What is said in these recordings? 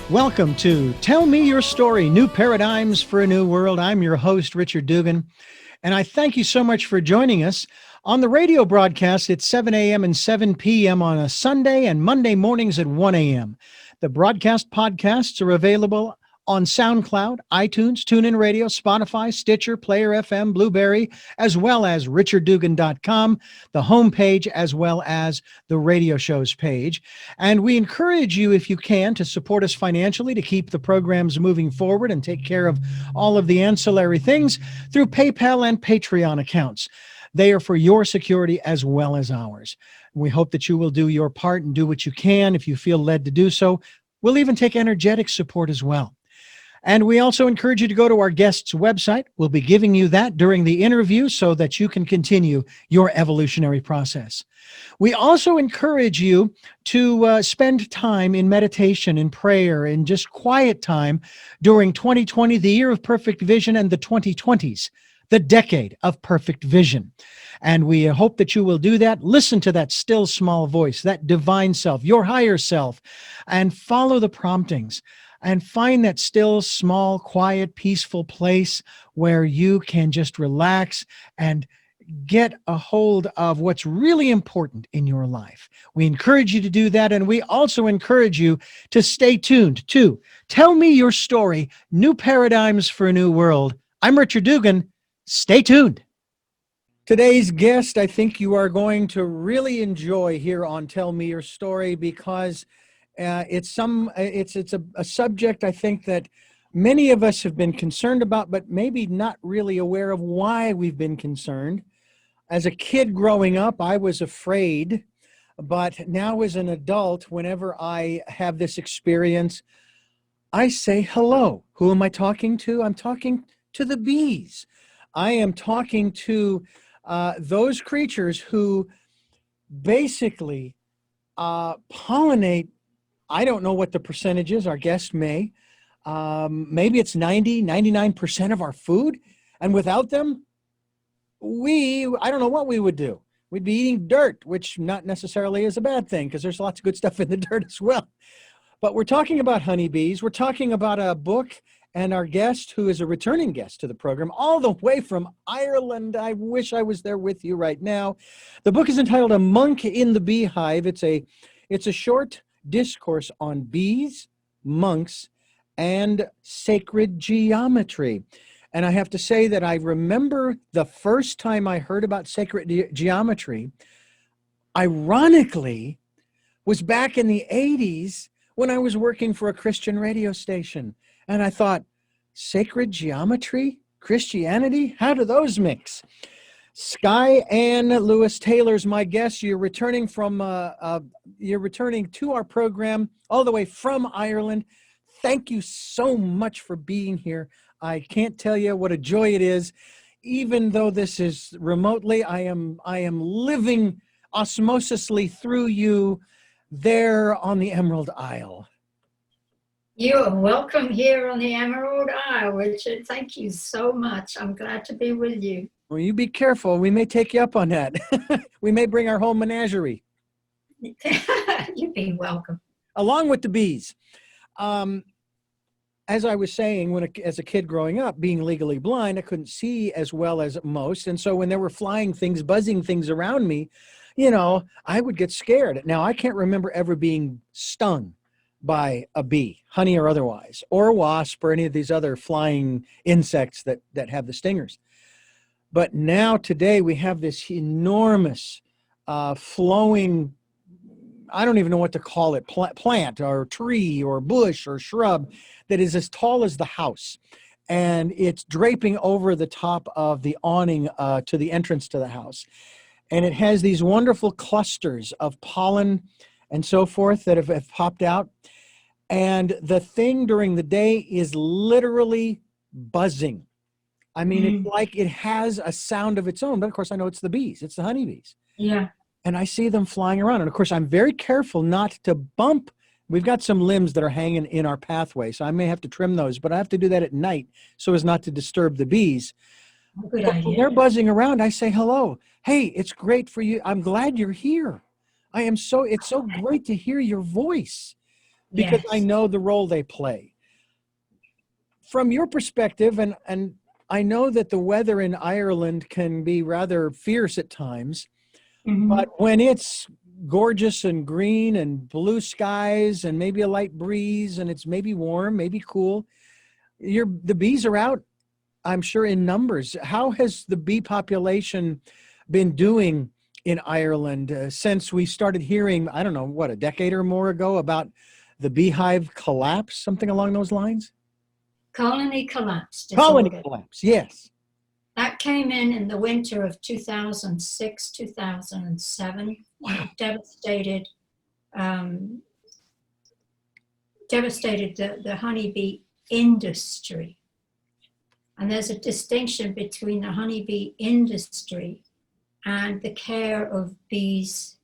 Welcome to Tell Me Your Story, New Paradigms for a New World. I'm your host, Richard Dugan, and I thank you so much for joining us on the radio broadcast at 7 a.m. and 7 p.m. on a Sunday and Monday mornings at 1 a.m. The broadcast podcasts are available on SoundCloud, iTunes, TuneIn Radio, Spotify, Stitcher, Player FM, Blueberry, as well as richarddugan.com, the homepage, as well as the radio shows page. And we encourage you, if you can, to support us financially to keep the programs moving forward and take care of all of the ancillary things through PayPal and Patreon accounts. They are for your security as well as ours. We hope that you will do your part and do what you can if you feel led to do so. We'll even take energetic support as well. And we also encourage you to go to our guest's website. We'll be giving you that during the interview so that you can continue your evolutionary process. We also encourage you to spend time in meditation, in prayer, in just quiet time during 2020, the year of perfect vision, and the 2020s, the decade of perfect vision. And we hope that you will do that. Listen to that still small voice, that divine self, your higher self, and follow the promptings. And find that still, small, quiet, peaceful place where you can just relax and get a hold of what's really important in your life. We encourage you to do that, and we also encourage you to stay tuned to Tell Me Your Story, New Paradigms for a New World. I'm Richard Dugan. Stay tuned. Today's guest, I think you are going to really enjoy here on Tell Me Your Story because it's a subject I think that many of us have been concerned about, but maybe not really aware of why we've been concerned. As a kid growing up, I was afraid, but now as an adult, whenever I have this experience, I say hello. Who am I talking to? I'm talking to the bees. I am talking to those creatures who basically pollinate. I don't know what the percentage is. Our guest may. Maybe it's 99% of our food. And without them, I don't know what we would do. We'd be eating dirt, which not necessarily is a bad thing because there's lots of good stuff in the dirt as well. But we're talking about honeybees. We're talking about a book and our guest, who is a returning guest to the program, all the way from Ireland. I wish I was there with you right now. The book is entitled A Monk in the Beehive. It's a short discourse on bees, monks, and sacred geometry. And I have to say that I remember the first time I heard about sacred geometry, ironically, was back in the 80s when I was working for a Christian radio station. And I thought, sacred geometry, Christianity, how do those mix? Skye and Lewis Taylor's my guest. You're returning to our program all the way from Ireland. Thank you so much for being here. I can't tell you what a joy it is. Even though this is remotely, I am living osmosisly through you there on the Emerald Isle. You are welcome here on the Emerald Isle, Richard. Thank you so much. I'm glad to be with you. Well, you be careful. We may take you up on that. We may bring our whole menagerie. You'd be welcome. Along with the bees. As I was saying, as a kid growing up, being legally blind, I couldn't see as well as most. And so when there were flying things, buzzing things around me, I would get scared. Now, I can't remember ever being stung by a bee, honey or otherwise, or a wasp or any of these other flying insects that have the stingers. But now today we have this enormous flowing, I don't even know what to call it, plant or tree or bush or shrub that is as tall as the house. And it's draping over the top of the awning to the entrance to the house. And it has these wonderful clusters of pollen and so forth that have popped out. And the thing during the day is literally buzzing. I mean, it's like it has a sound of its own, but of course I know it's the bees, it's the honeybees. Yeah. And I see them flying around. And of course, I'm very careful not to bump. We've got some limbs that are hanging in our pathway, so I may have to trim those, but I have to do that at night so as not to disturb the bees. Good But idea. when they're buzzing around, I say, hello. Hey, it's great for you. I'm glad you're here. It's so great to hear your voice. because I Yes. know the role they play. From your perspective, and I know that the weather in Ireland can be rather fierce at times, but Mhm. when it's gorgeous and green and blue skies and maybe a light breeze and it's maybe warm, maybe cool, the bees are out, I'm sure, in numbers. How has the bee population been doing in Ireland since we started hearing, I don't know, what, a decade or more ago about the beehive collapse, something along those lines? Colony collapse Colony disorder. collapse, yes. That came in the winter of 2006, 2007, and Wow. it um, devastated the honeybee industry. And there's a distinction between the honeybee industry and the care of bees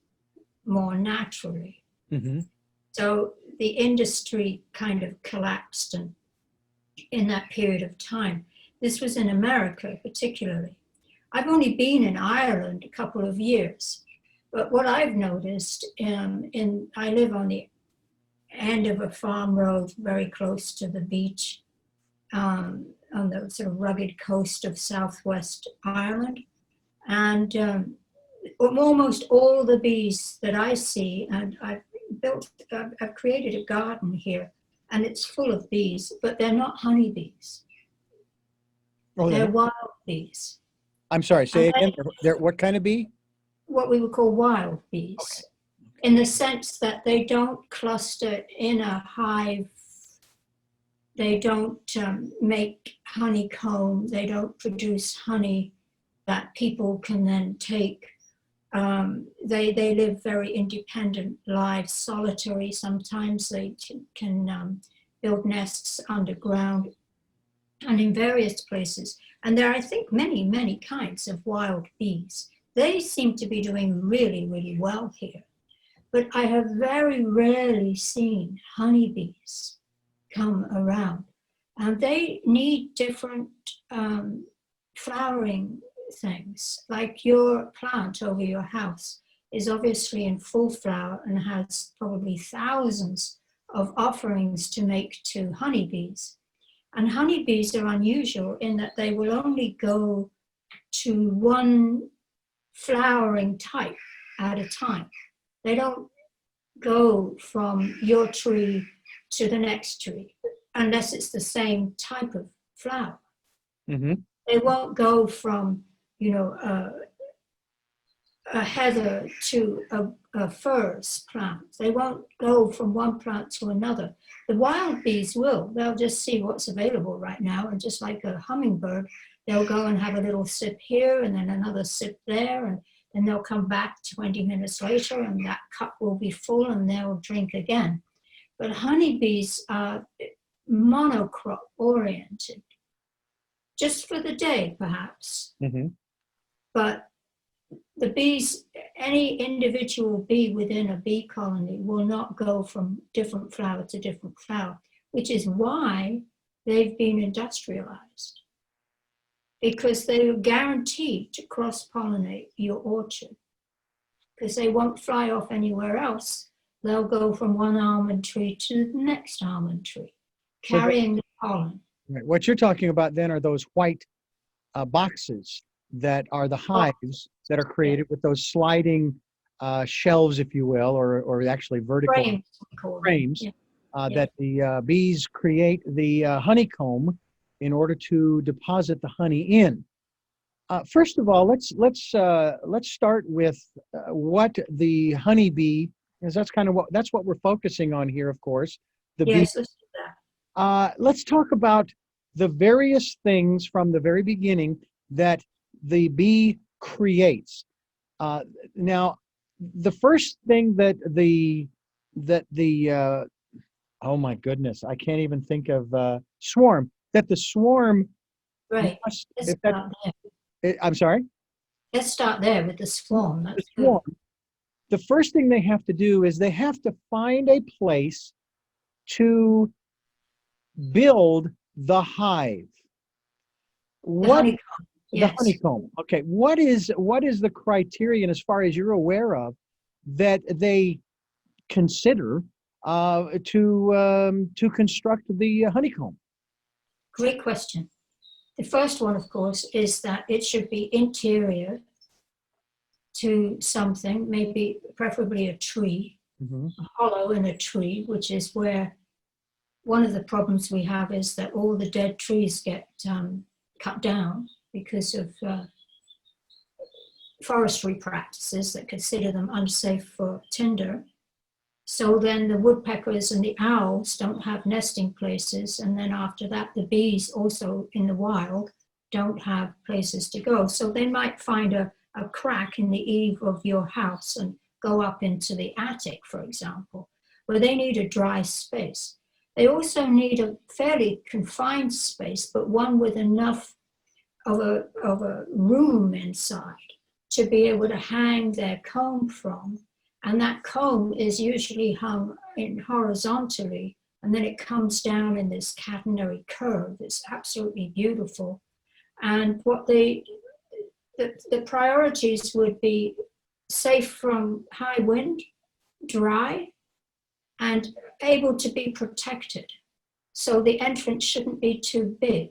more naturally. Mm-hmm. So the industry kind of collapsed in that period of time. This was in America particularly. I've only been in Ireland a couple of years, but what I've noticed, I live on the end of a farm road very close to the beach, on the sort of rugged coast of southwest Ireland. And almost all the bees that I see, and I've created a garden here, and it's full of bees, but they're not honeybees. Oh, They're wild bees. I'm sorry, And say again. They're what kind of bee? what we would call wild bees, Okay. in the sense that they don't cluster in a hive, they don't make honeycomb, they don't produce honey that people can then take. They live very independent lives, solitary sometimes. They can build nests underground and in various places. And there are, I think, many, many kinds of wild bees. They seem to be doing really, really well here. But I have very rarely seen honeybees come around. And they need different flowering things. Like your plant over your house is obviously in full flower and has probably thousands of offerings to make to honeybees. And honeybees are unusual in that they will only go to one flowering type at a time. They don't go from your tree to the next tree unless it's the same type of flower. Mm-hmm. They won't go from, a heather to a furze plant. They won't go from one plant to another. The wild bees will. They'll just see what's available right now, and just like a hummingbird, they'll go and have a little sip here and then another sip there, and then they'll come back 20 minutes later and that cup will be full and they'll drink again. But honeybees are monocrop oriented, just for the day perhaps. Mm-hmm. But the bees, any individual bee within a bee colony will not go from different flower to different flower, which is why they've been industrialized, because they are guaranteed to cross-pollinate your orchard, because they won't fly off anywhere else. They'll go from one almond tree to the next almond tree, carrying the pollen. Right. What you're talking about then are those white boxes that are the hives that are created with those sliding shelves, if you will, or actually vertical frames that the bees create the honeycomb in order to deposit the honey in. First of all, let's start with what the honeybee, because that's what we're focusing on here, of course. The bee. Yes, let's do that. Let's talk about the various things from the very beginning that the bee creates. Now, the first thing that the oh my goodness, I can't even think of swarm. That the swarm Right. must. Let's If that, start there. I'm sorry. Let's start there with the swarm. The That's swarm. good. The first thing they have to do is they have to find a place to build the hive. The What honeycomb. the Yes. honeycomb? Okay, what is the criterion, as far as you're aware of, that they consider to construct the honeycomb? Great question. The first one, of course, is that it should be interior to something, maybe preferably a tree, Mm-hmm. a hollow in a tree, which is where one of the problems we have is that all the dead trees get cut down because of forestry practices that consider them unsafe for tinder. So then the woodpeckers and the owls don't have nesting places. And then after that, the bees also in the wild don't have places to go. So they might find a crack in the eave of your house and go up into the attic, for example, where they need a dry space. They also need a fairly confined space, but one with enough of a room inside to be able to hang their comb from. And that comb is usually hung in horizontally, and then it comes down in this catenary curve. It's absolutely beautiful. And what the priorities would be safe from high wind, dry, and able to be protected. So the entrance shouldn't be too big,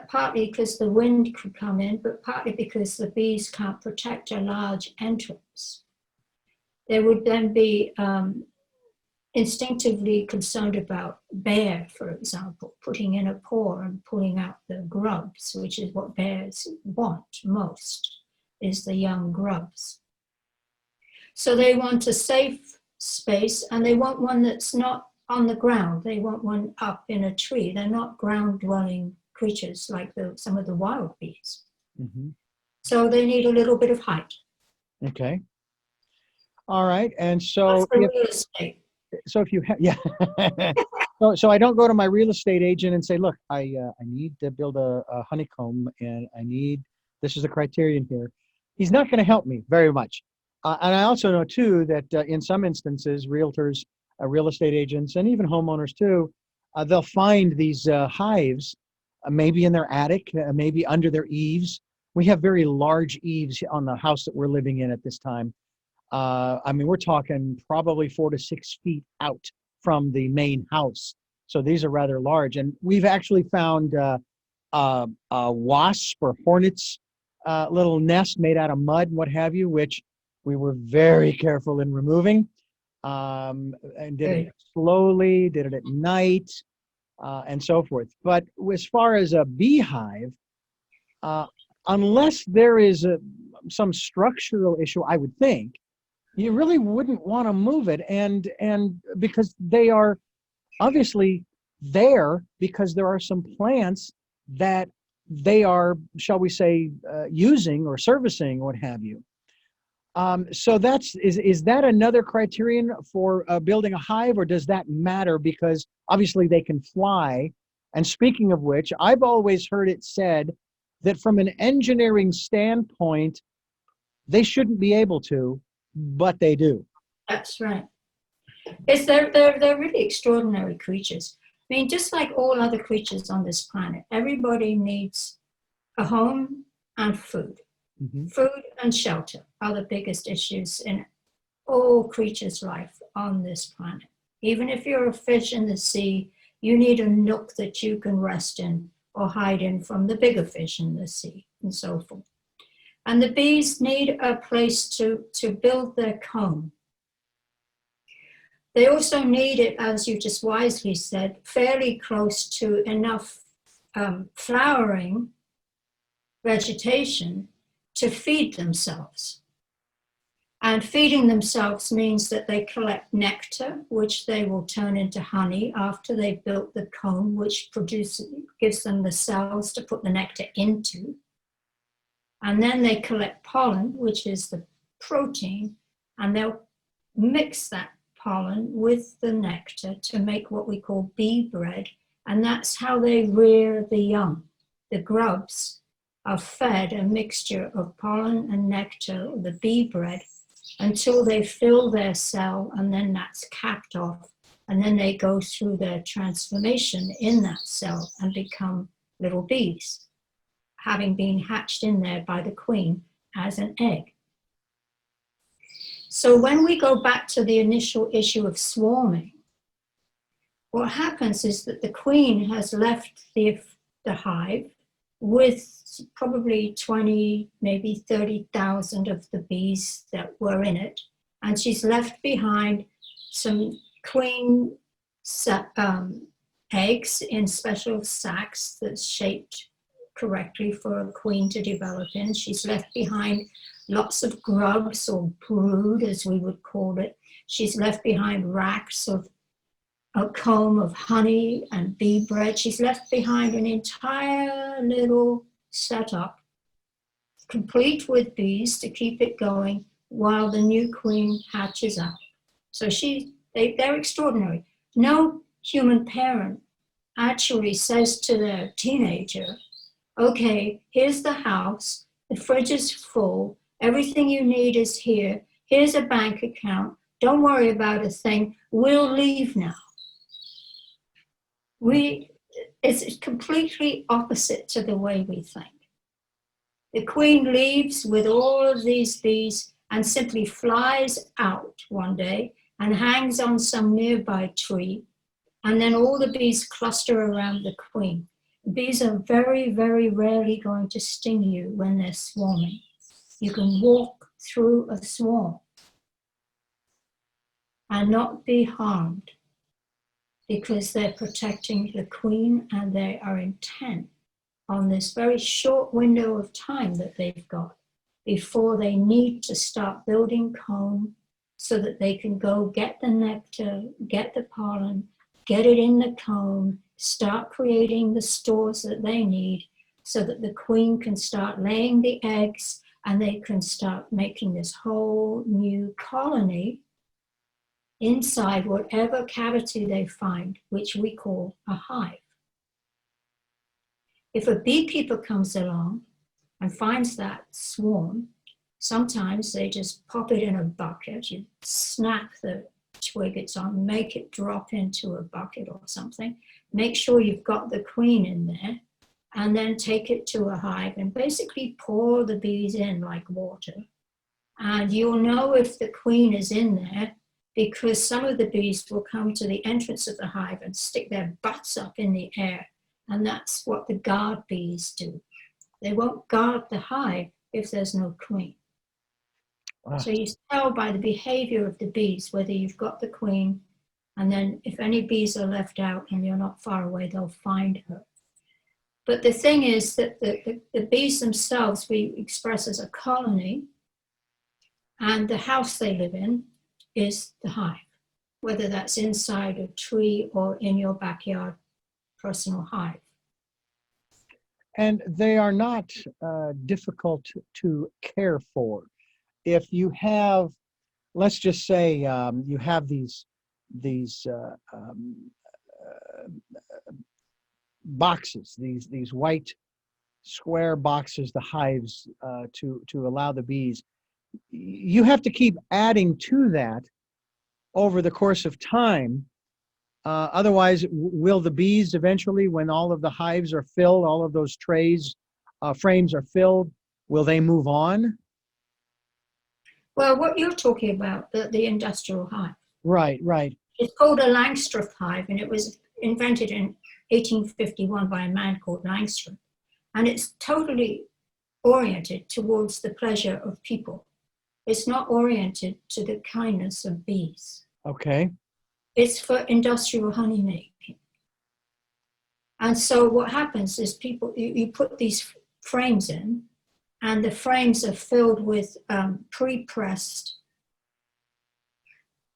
partly because the wind could come in, but partly because the bees can't protect a large entrance. There would then be instinctively concerned about bear, for example, putting in a paw and pulling out the grubs, which is what bears want most, is the young grubs. So they want a safe space, and they want one that's not on the ground. They want one up in a tree. They're not ground-dwelling creatures like some of the wild bees. Mm-hmm. So they need a little bit of height. Okay. All right. And That's so for real estate. so if you yeah. So I don't go to my real estate agent and say, look, I need to build a honeycomb, and this is a criterion here. He's not going to help me very much. And I also know too that in some instances, realtors, real estate agents, and even homeowners too, they'll find these hives, maybe in their attic, maybe under their eaves. We have very large eaves on the house that we're living in at this time. I mean, we're talking probably 4 to 6 feet out from the main house. So these are rather large. And we've actually found wasp or hornets, little nest made out of mud and what have you, which we were very careful in removing, and did it slowly, did it at night, and so forth. But as far as a beehive, unless there is some structural issue, I would think, you really wouldn't want to move it, and because they are obviously there because there are some plants that they are, shall we say, using or servicing, what have you. So is that another criterion for building a hive, or does that matter because obviously they can fly? And speaking of which, I've always heard it said that from an engineering standpoint, they shouldn't be able to, but they do. That's right. They're really extraordinary creatures. I mean, just like all other creatures on this planet, everybody needs a home and food. Mm-hmm. Food and shelter are the biggest issues in all creatures' life on this planet. Even if you're a fish in the sea, you need a nook that you can rest in or hide in from the bigger fish in the sea, and so forth. And the bees need a place to build their comb. They also need it, as you just wisely said, fairly close to enough flowering vegetation to feed themselves. And feeding themselves means that they collect nectar, which they will turn into honey after they've built the comb, which gives them the cells to put the nectar into. And then they collect pollen, which is the protein, and they'll mix that pollen with the nectar to make what we call bee bread. And that's how they rear the young. The grubs are fed a mixture of pollen and nectar, the bee bread, until they fill their cell, and then that's capped off. And then they go through their transformation in that cell and become little bees, having been hatched in there by the queen as an egg. So when we go back to the initial issue of swarming, what happens is that the queen has left the hive with probably 20, maybe 30,000 of the bees that were in it. And she's left behind some queen eggs in special sacs that's shaped correctly for a queen to develop in. She's left behind lots of grubs, or brood as we would call it. She's left behind racks of a comb of honey and bee bread. She's left behind an entire little setup, complete with bees to keep it going while the new queen hatches out. So they're extraordinary. No human parent actually says to their teenager, okay, here's the house, the fridge is full, everything you need is here, here's a bank account, don't worry about a thing, we'll leave now. It's completely opposite to the way we think. The queen leaves with all of these bees and simply flies out one day and hangs on some nearby tree, and then all the bees cluster around the queen. Bees are very, very rarely going to sting you when they're swarming. You can walk through a swarm and not be harmed because they're protecting the queen and they are intent on this very short window of time that they've got before they need to start building comb so that they can go get the nectar, get the pollen, get it in the comb, start creating the stores that they need so that the queen can start laying the eggs and they can start making this whole new colony inside whatever cavity they find, which we call a hive. If a beekeeper comes along and finds that swarm, sometimes they just pop it in a bucket, you snap the twig it's on, make it drop into a bucket or something, make sure you've got the queen in there, and then take it to a hive and basically pour the bees in like water. And you'll know if the queen is in there because some of the bees will come to the entrance of the hive and stick their butts up in the air. And that's what the guard bees do. They won't guard the hive if there's no queen. Wow. So you tell by the behavior of the bees whether you've got the queen, and then if any bees are left out and you're not far away, they'll find her. But the thing is that the bees themselves we express as a colony, and the house they live in is the hive, whether that's inside a tree or in your backyard personal hive. And they are not difficult to care for. If you have, let's just say you have these boxes, these white square boxes, the hives to allow the bees, you have to keep adding to that over the course of time. Otherwise, will the bees eventually, when all of the hives are filled, all of those trays, frames are filled, will they move on? Well, what you're talking about, the industrial hive. Right, right. It's called a Langstroth hive, and it was invented in 1851 by a man called Langstroth. And it's totally oriented towards the pleasure of people. It's not oriented to the kindness of bees. Okay. It's for industrial honey making. And so what happens is you put these frames in, and the frames are filled with pre-pressed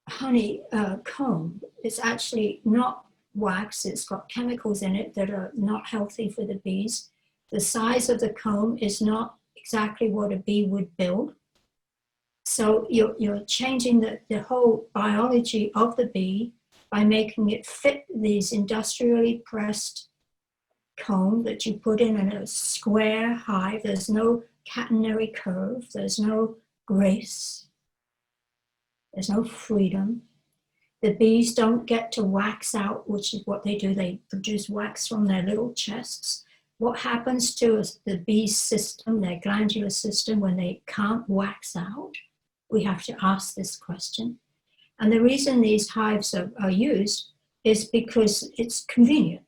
honey comb. It's actually not wax. It's got chemicals in it that are not healthy for the bees. The size of the comb is not exactly what a bee would build. So you're changing the whole biology of the bee by making it fit these industrially pressed comb that you put in a square hive. There's no catenary curve. There's no grace. There's no freedom. The bees don't get to wax out, which is what they do. They produce wax from their little chests. What happens to the bee system, their glandular system, when they can't wax out? we have to ask this question. And the reason these hives are used is because it's convenient.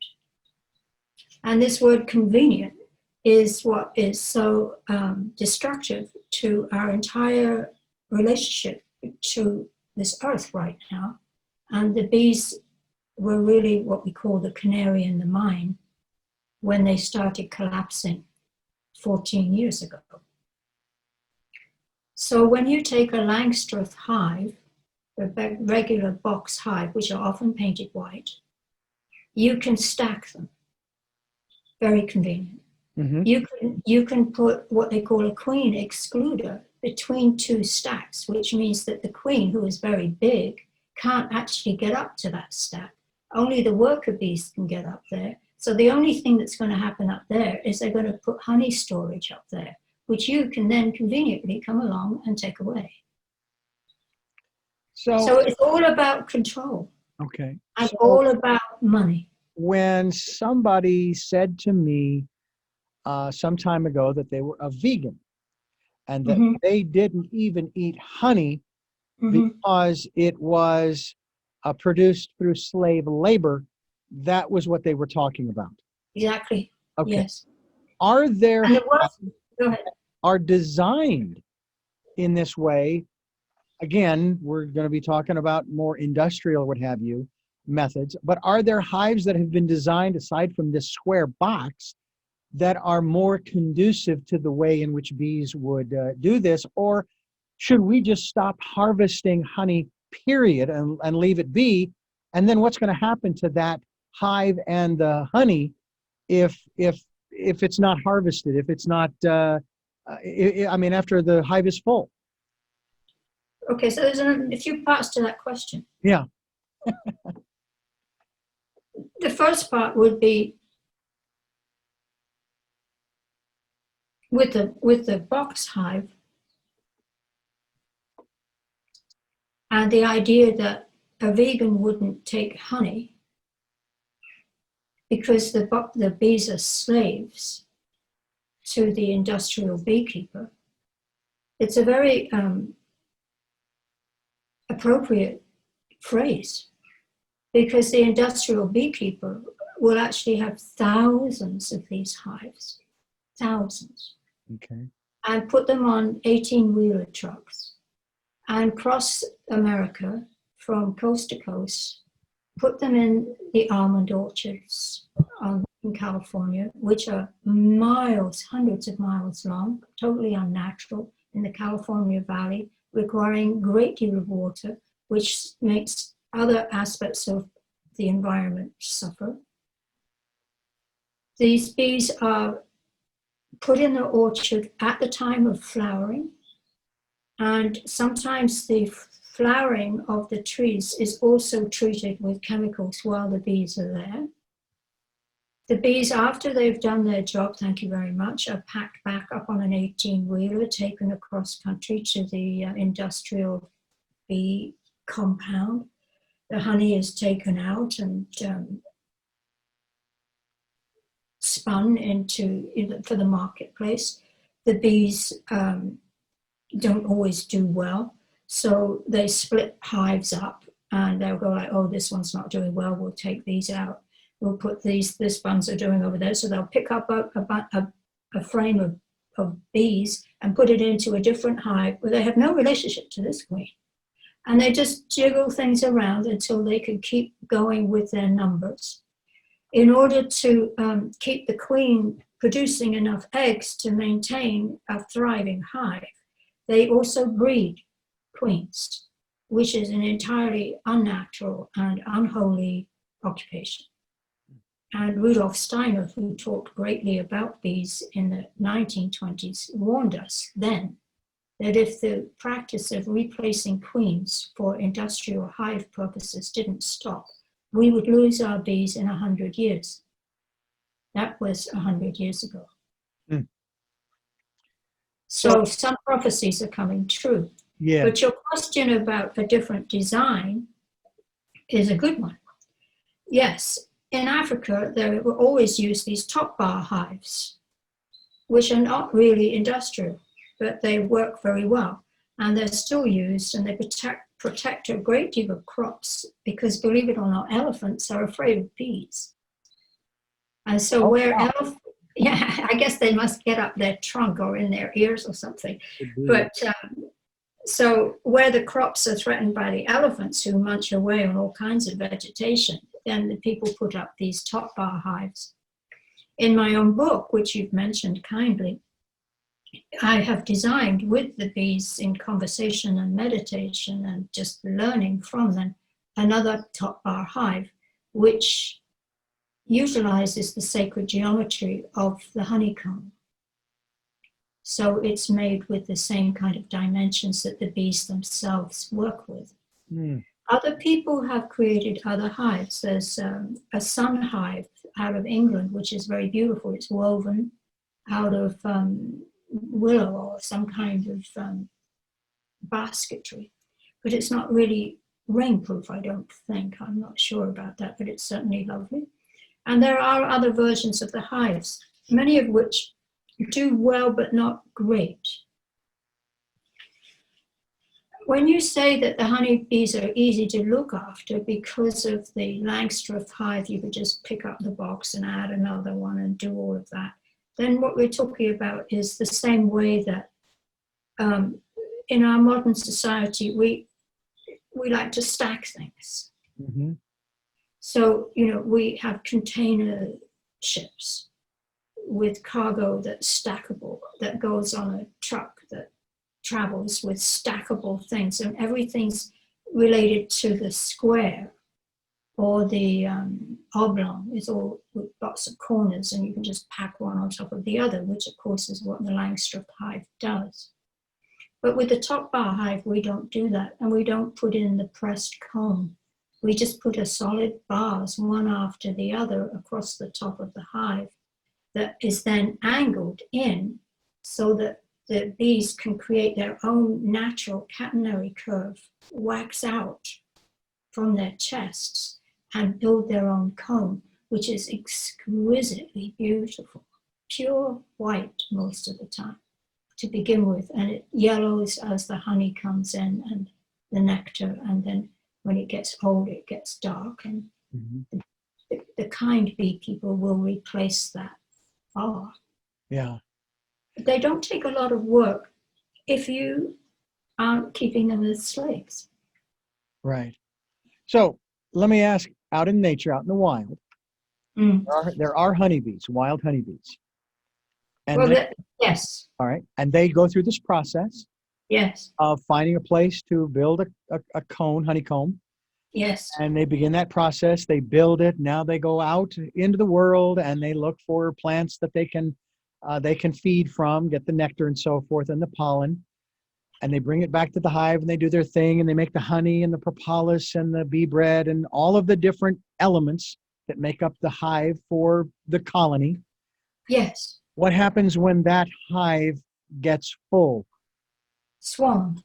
And this word convenient is what is so destructive to our entire relationship to this earth right now. And the bees were really what we call the canary in the mine when they started collapsing 14 years ago. So when you take a Langstroth hive, a regular box hive, which are often painted white, you can stack them. Very convenient. Mm-hmm. You can put what they call a queen excluder between two stacks, which means that the queen, who is very big, can't actually get up to that stack. Only the worker bees can get up there. So the only thing that's going to happen up there is they're going to put honey storage up there, which you can then conveniently come along and take away. So it's all about control. Okay. And so all about money. When somebody said to me some time ago that they were a vegan and that Mm-hmm. they didn't even eat honey Mm-hmm. because it was produced through slave labor, that was what they were talking about. Exactly. Okay. Yes. Are there And it was, go ahead. are designed in this way? Again, we're going to be talking about more industrial, what have you, methods, but are there hives that have been designed, aside from this square box, that are more conducive to the way in which bees would do this? Or should we just stop harvesting honey, period, and leave it be? And then what's going to happen to that hive and the honey if it's not harvested, if it's not, after the hive is full? Okay, so there's a few parts to that question. Yeah. The first part would be with the box hive and the idea that a vegan wouldn't take honey because the bees are slaves to the industrial beekeeper. It's a very appropriate phrase, because the industrial beekeeper will actually have thousands of these hives, thousands, Okay. and put them on 18-wheeler trucks and cross America from coast to coast, put them in the almond orchards in California, which are miles, hundreds of miles long, totally unnatural in the California Valley, requiring a great deal of water, which makes other aspects of the environment suffer. These bees are put in the orchard at the time of flowering, and sometimes the flowering of the trees is also treated with chemicals while the bees are there. The bees, after they've done their job, thank you very much, are packed back up on an 18-wheeler, taken across country to the industrial bee compound. The honey is taken out and spun for the marketplace. The bees don't always do well, so they split hives up and they'll go like, oh, this one's not doing well, we'll take these out. We'll put this ones are doing over there. So they'll pick up a frame of bees and put it into a different hive where they have no relationship to this queen. And they just jiggle things around until they can keep going with their numbers. In order to keep the queen producing enough eggs to maintain a thriving hive, they also breed queens, which is an entirely unnatural and unholy occupation. And Rudolf Steiner, who talked greatly about bees in the 1920s, warned us then that if the practice of replacing queens for industrial hive purposes didn't stop, we would lose our bees in 100 years. That was 100 years ago. Mm. So some prophecies are coming true. Yeah. But your question about a different design is a good one. Yes, in Africa, they will always use these top bar hives, which are not really industrial, but they work very well. and they're still used, and they protect a great deal of crops because, believe it or not, elephants are afraid of bees. And so yeah, I guess they must get up their trunk or in their ears or something. But so where the crops are threatened by the elephants who munch away on all kinds of vegetation, then the people put up these top bar hives. In my own book, which you've mentioned kindly, I have designed with the bees in conversation and meditation and just learning from them another top bar hive, which utilizes the sacred geometry of the honeycomb. So it's made with the same kind of dimensions that the bees themselves work with. Other people have created other hives. There's a sun hive out of England, which is very beautiful. It's woven out of willow or some kind of basketry, but it's not really rainproof, I don't think. I'm not sure about that, but it's certainly lovely. And there are other versions of the hives, many of which do well, but not great. When you say that the honeybees are easy to look after because of the Langstroth Hive, you could just pick up the box and add another one and do all of that, then what we're talking about is the same way that in our modern society, we like to stack things. Mm-hmm. So, we have container ships with cargo that's stackable, that goes on a truck that travels with stackable things, and everything's related to the square or the oblong. It's all with lots of corners, and you can just pack one on top of the other, which of course is what the Langstroth Hive does. But with the top bar hive, we don't do that, and we don't put in the pressed comb. We just put a solid bars, one after the other, across the top of the hive that is then angled in so that the bees can create their own natural catenary curve, wax out from their chests and build their own comb, which is exquisitely beautiful, pure white most of the time to begin with, and it yellows as the honey comes in and the nectar, and then when it gets old, it gets dark, and the kind beekeeper will replace that bar. Yeah. They don't take a lot of work if you aren't keeping them as slaves. Right. So let me ask, out in nature, out in the wild, there are honeybees, wild honeybees. And yes. All right. And they go through this process Yes. of finding a place to build a cone, honeycomb. Yes. And they begin that process. They build it. Now they go out into the world and they look for plants that they can feed from, get the nectar and so forth, and the pollen. And they bring it back to the hive and they do their thing and they make the honey and the propolis and the bee bread and all of the different elements that make up the hive for the colony. Yes. What happens when that hive gets full? Swarm.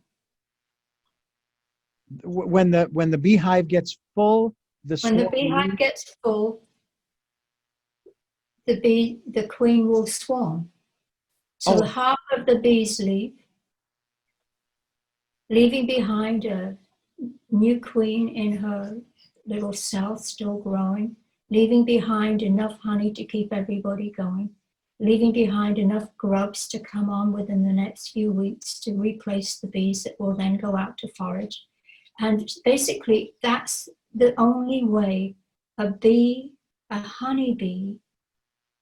When the beehive gets full, when the beehive gets full, the queen will swarm. So half of the bees leave, leaving behind a new queen in her little cell, still growing, leaving behind enough honey to keep everybody going, leaving behind enough grubs to come on within the next few weeks to replace the bees that will then go out to forage. And basically, that's the only way a honeybee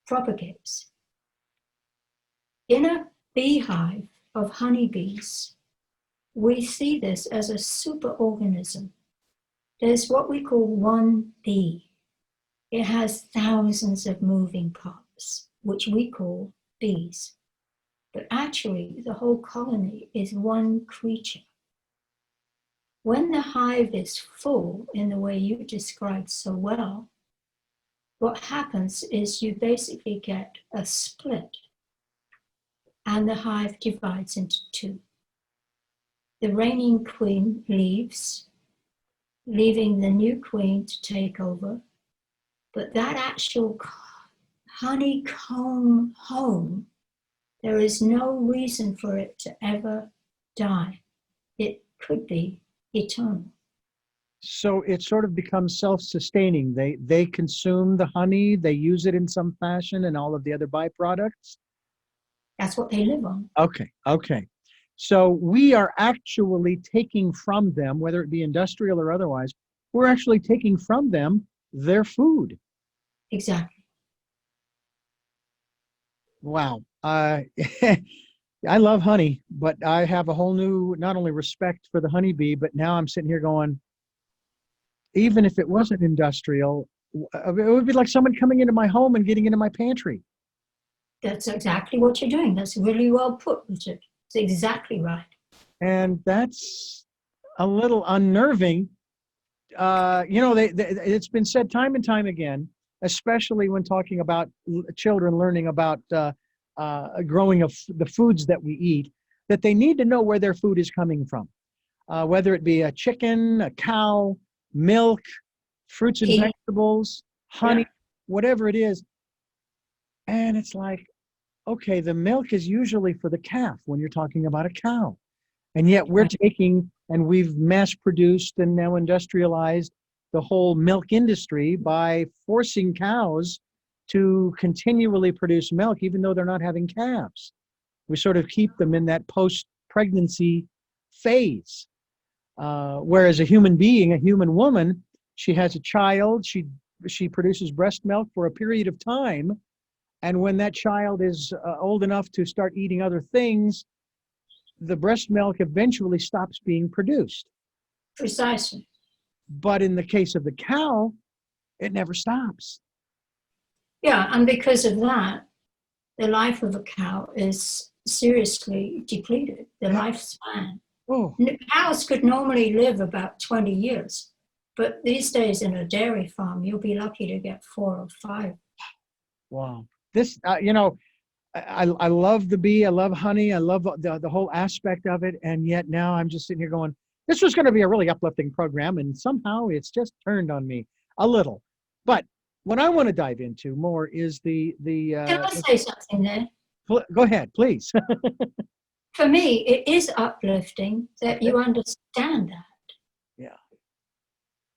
propagates. In a beehive of honeybees, we see this as a superorganism. There's what we call one bee. It has thousands of moving parts, which we call bees. But actually, the whole colony is one creature. When the hive is full in the way you described so well, what happens is you basically get a split and the hive divides into two. The reigning queen leaves, leaving the new queen to take over, but that actual honeycomb home, there is no reason for it to ever die. it could be eternal. So it sort of becomes self-sustaining. They consume the honey, they use it in some fashion, and all of the other byproducts. That's what they live on. Okay, okay. So we are actually taking from them, whether it be industrial or otherwise, we're actually taking from them their food. Exactly. Wow. I love honey, but I have a whole new, not only respect for the honeybee, but now I'm sitting here going, even if it wasn't industrial, it would be like someone coming into my home and getting into my pantry. That's exactly what you're doing. That's really well put, Richard. It's exactly right. And that's a little unnerving. It's been said time and time again, especially when talking about children learning about growing of the foods that we eat, that they need to know where their food is coming from, whether it be a chicken, a cow, milk, fruits and vegetables, honey, whatever it is. And it's like, okay, the milk is usually for the calf when you're talking about a cow. And yet we're taking, and we've mass produced and now industrialized the whole milk industry by forcing cows to continually produce milk, even though they're not having calves. We sort of keep them in that post-pregnancy phase. Whereas a human being, a human woman, she has a child, she produces breast milk for a period of time. And when that child is old enough to start eating other things, the breast milk eventually stops being produced. Precisely. But in the case of the cow, it never stops. Yeah, and because of that, the life of a cow is seriously depleted, the lifespan. Oh. Cows could normally live about 20 years, but these days in a dairy farm, you'll be lucky to get 4 or 5. Wow. This, I love the bee. I love honey. I love the whole aspect of it. And yet now I'm just sitting here going, this was going to be a really uplifting program. And somehow it's just turned on me a little. But what I want to dive into more is Can I say something there? Go ahead, please. For me, it is uplifting that you understand that. Yeah.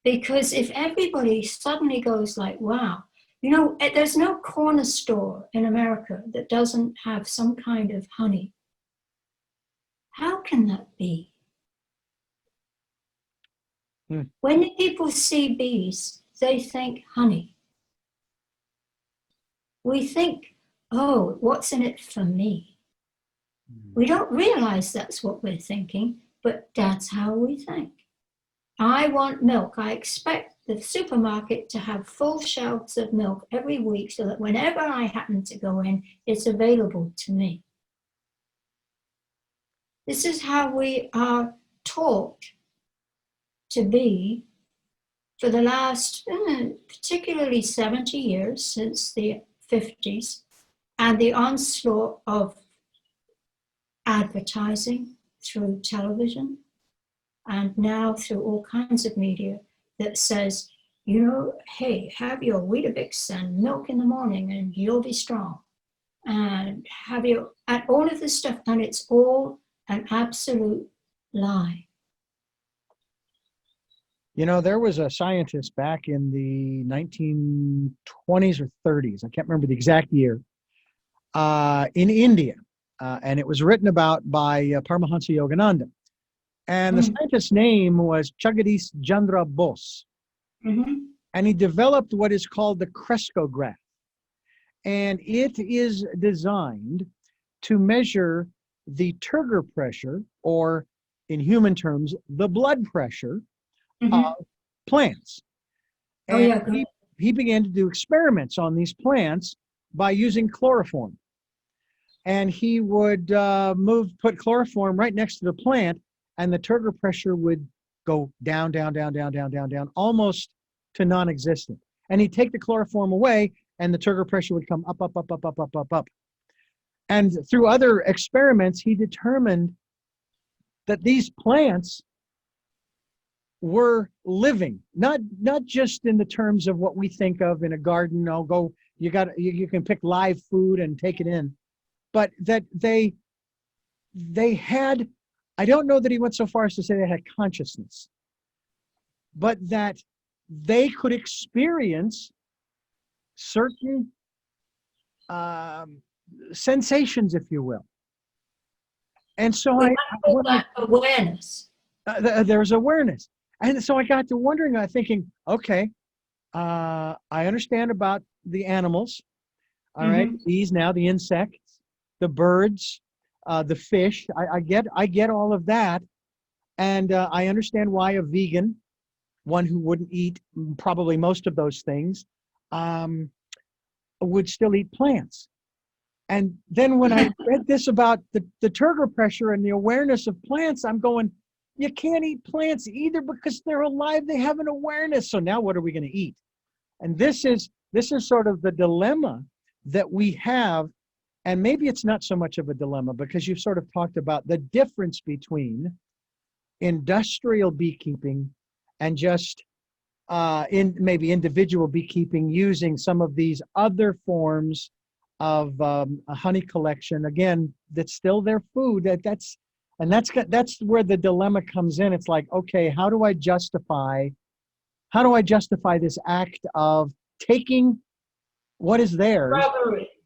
Because if everybody suddenly goes like, wow, there's no corner store in America that doesn't have some kind of honey. How can that be? When people see bees, they think honey. We think, oh, what's in it for me? We don't realize that's what we're thinking, but that's how we think. I want milk. I expect the supermarket to have full shelves of milk every week so that whenever I happen to go in, it's available to me. This is how we are taught to be for the last, particularly 70 years, since the 50s, and the onslaught of advertising through television and now through all kinds of media that says, hey, have your Weetabix and milk in the morning and you'll be strong. And and all of this stuff, and it's all an absolute lie. There was a scientist back in the 1920s or 30s, I can't remember the exact year, in India. And it was written about by Paramahansa Yogananda. And the scientist's name was Jagadish Chandra Bose. And he developed what is called the Crescograph. And it is designed to measure the turgor pressure, or in human terms, the blood pressure of plants. And he began to do experiments on these plants by using chloroform. And he would put chloroform right next to the plant, and the turgor pressure would go down, down, down, down, down, down, down, almost to non-existent. And he'd take the chloroform away, and the turgor pressure would come up, up, up, up, up, up, up, up. And through other experiments, he determined that these plants were living, not just in the terms of what we think of in a garden. You can pick live food and take it in, but that they had I don't know that he went so far as to say they had consciousness, but that they could experience certain sensations, if you will. And so awareness. There's awareness. And so I got to wondering, thinking, okay, I understand about the animals, all right, these now, the insects, the birds, the fish. I get all of that. And I understand why a vegan, one who wouldn't eat probably most of those things, would still eat plants. And then when I read this about the turgor pressure and the awareness of plants, I'm going, you can't eat plants either because they're alive. They have an awareness. So now what are we going to eat? And this is sort of the dilemma that we have. And maybe it's not so much of a dilemma because you've sort of talked about the difference between industrial beekeeping and just in maybe individual beekeeping using some of these other forms of a honey collection. Again, that's still their food. That's where the dilemma comes in. It's like, okay, how do I justify this act of taking what is theirs?